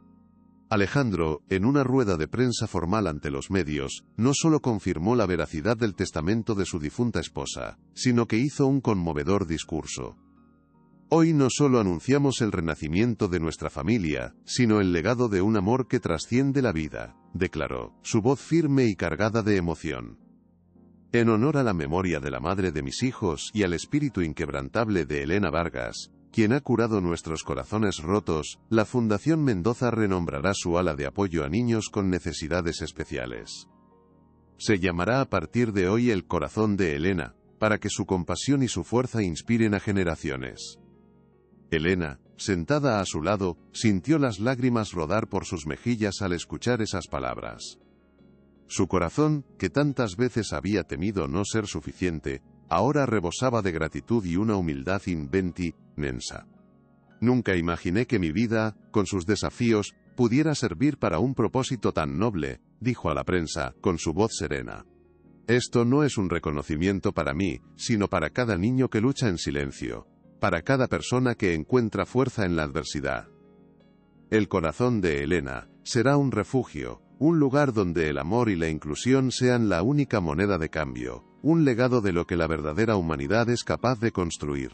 Alejandro, en una rueda de prensa formal ante los medios, no solo confirmó la veracidad del testamento de su difunta esposa, sino que hizo un conmovedor discurso. Hoy no solo anunciamos el renacimiento de nuestra familia, sino el legado de un amor que trasciende la vida, declaró, su voz firme y cargada de emoción. En honor a la memoria de la madre de mis hijos y al espíritu inquebrantable de Elena Vargas, quien ha curado nuestros corazones rotos, la Fundación Mendoza renombrará su ala de apoyo a niños con necesidades especiales. Se llamará a partir de hoy el Corazón de Elena, para que su compasión y su fuerza inspiren a generaciones. Elena, sentada a su lado, sintió las lágrimas rodar por sus mejillas al escuchar esas palabras. Su corazón, que tantas veces había temido no ser suficiente, ahora rebosaba de gratitud y una humildad inmensa. Nunca imaginé que mi vida, con sus desafíos, pudiera servir para un propósito tan noble, dijo a la prensa, con su voz serena. Esto no es un reconocimiento para mí, sino para cada niño que lucha en silencio, para cada persona que encuentra fuerza en la adversidad. El corazón de Elena será un refugio, un lugar donde el amor y la inclusión sean la única moneda de cambio, un legado de lo que la verdadera humanidad es capaz de construir.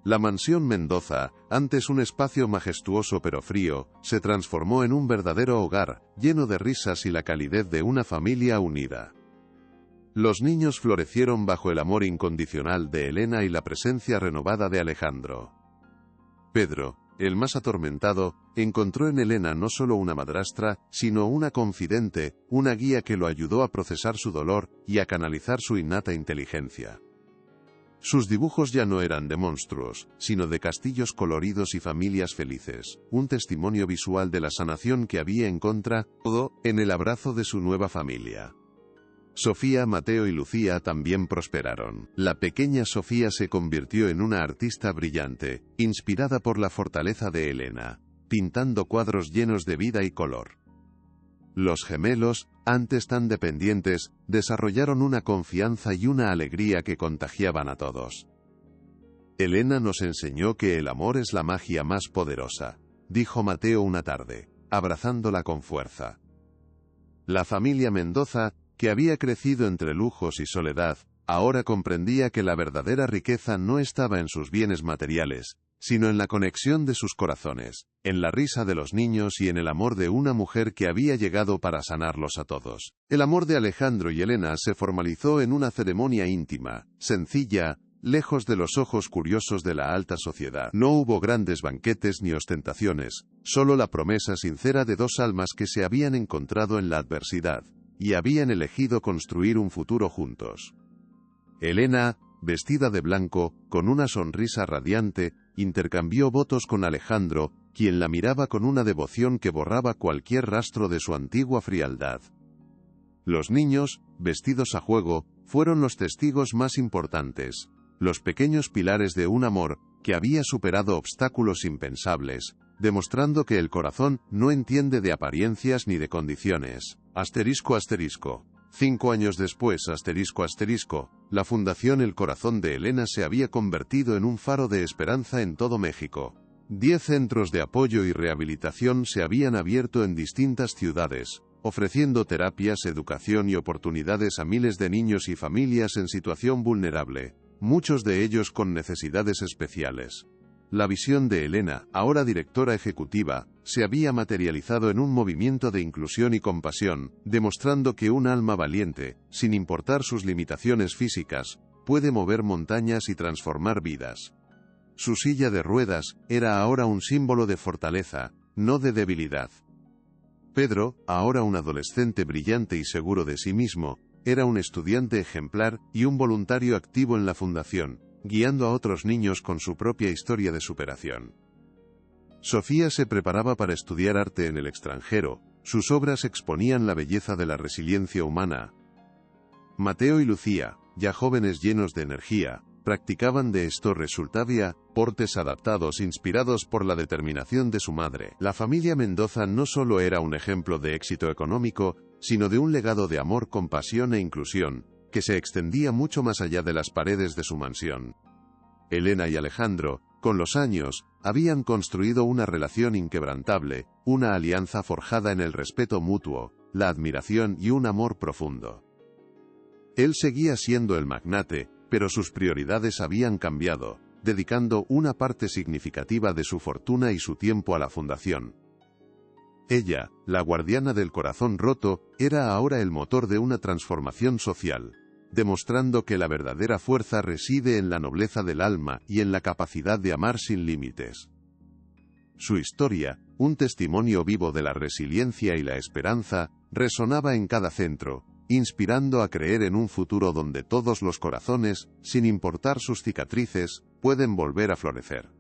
La mansión Mendoza, antes un espacio majestuoso pero frío, se transformó en un verdadero hogar, lleno de risas y la calidez de una familia unida. Los niños florecieron bajo el amor incondicional de Elena y la presencia renovada de Alejandro. Pedro, el más atormentado, encontró en Elena no solo una madrastra, sino una confidente, una guía que lo ayudó a procesar su dolor y a canalizar su innata inteligencia. Sus dibujos ya no eran de monstruos, sino de castillos coloridos y familias felices, un testimonio visual de la sanación que había encontrado en el abrazo de su nueva familia. Sofía, Mateo y Lucía también prosperaron. La pequeña Sofía se convirtió en una artista brillante, inspirada por la fortaleza de Elena, pintando cuadros llenos de vida y color. Los gemelos, antes tan dependientes, desarrollaron una confianza y una alegría que contagiaban a todos. Elena nos enseñó que el amor es la magia más poderosa, dijo Mateo una tarde, abrazándola con fuerza. La familia Mendoza, que había crecido entre lujos y soledad, ahora comprendía que la verdadera riqueza no estaba en sus bienes materiales, sino en la conexión de sus corazones, en la risa de los niños y en el amor de una mujer que había llegado para sanarlos a todos. El amor de Alejandro y Elena se formalizó en una ceremonia íntima, sencilla, lejos de los ojos curiosos de la alta sociedad. No hubo grandes banquetes ni ostentaciones, solo la promesa sincera de dos almas que se habían encontrado en la adversidad, y habían elegido construir un futuro juntos. Elena, vestida de blanco, con una sonrisa radiante, intercambió votos con Alejandro, quien la miraba con una devoción que borraba cualquier rastro de su antigua frialdad. Los niños, vestidos a juego, fueron los testigos más importantes, los pequeños pilares de un amor que había superado obstáculos impensables, demostrando que el corazón no entiende de apariencias ni de condiciones. Asterisco. 5 años después, la Fundación El Corazón de Elena se había convertido en un faro de esperanza en todo México. 10 centros de apoyo y rehabilitación se habían abierto en distintas ciudades, ofreciendo terapias, educación y oportunidades a miles de niños y familias en situación vulnerable, muchos de ellos con necesidades especiales. La visión de Elena, ahora directora ejecutiva, se había materializado en un movimiento de inclusión y compasión, demostrando que un alma valiente, sin importar sus limitaciones físicas, puede mover montañas y transformar vidas. Su silla de ruedas era ahora un símbolo de fortaleza, no de debilidad. Pedro, ahora un adolescente brillante y seguro de sí mismo, era un estudiante ejemplar y un voluntario activo en la fundación, guiando a otros niños con su propia historia de superación. Sofía se preparaba para estudiar arte en el extranjero, sus obras exponían la belleza de la resiliencia humana. Mateo y Lucía, ya jóvenes llenos de energía, practicaban de esto resultaba portes adaptados inspirados por la determinación de su madre. La familia Mendoza no solo era un ejemplo de éxito económico, sino de un legado de amor, compasión e inclusión, que se extendía mucho más allá de las paredes de su mansión. Elena y Alejandro, con los años, habían construido una relación inquebrantable, una alianza forjada en el respeto mutuo, la admiración y un amor profundo. Él seguía siendo el magnate, pero sus prioridades habían cambiado, dedicando una parte significativa de su fortuna y su tiempo a la fundación. Ella, la guardiana del corazón roto, era ahora el motor de una transformación social, demostrando que la verdadera fuerza reside en la nobleza del alma y en la capacidad de amar sin límites. Su historia, un testimonio vivo de la resiliencia y la esperanza, resonaba en cada centro, inspirando a creer en un futuro donde todos los corazones, sin importar sus cicatrices, pueden volver a florecer.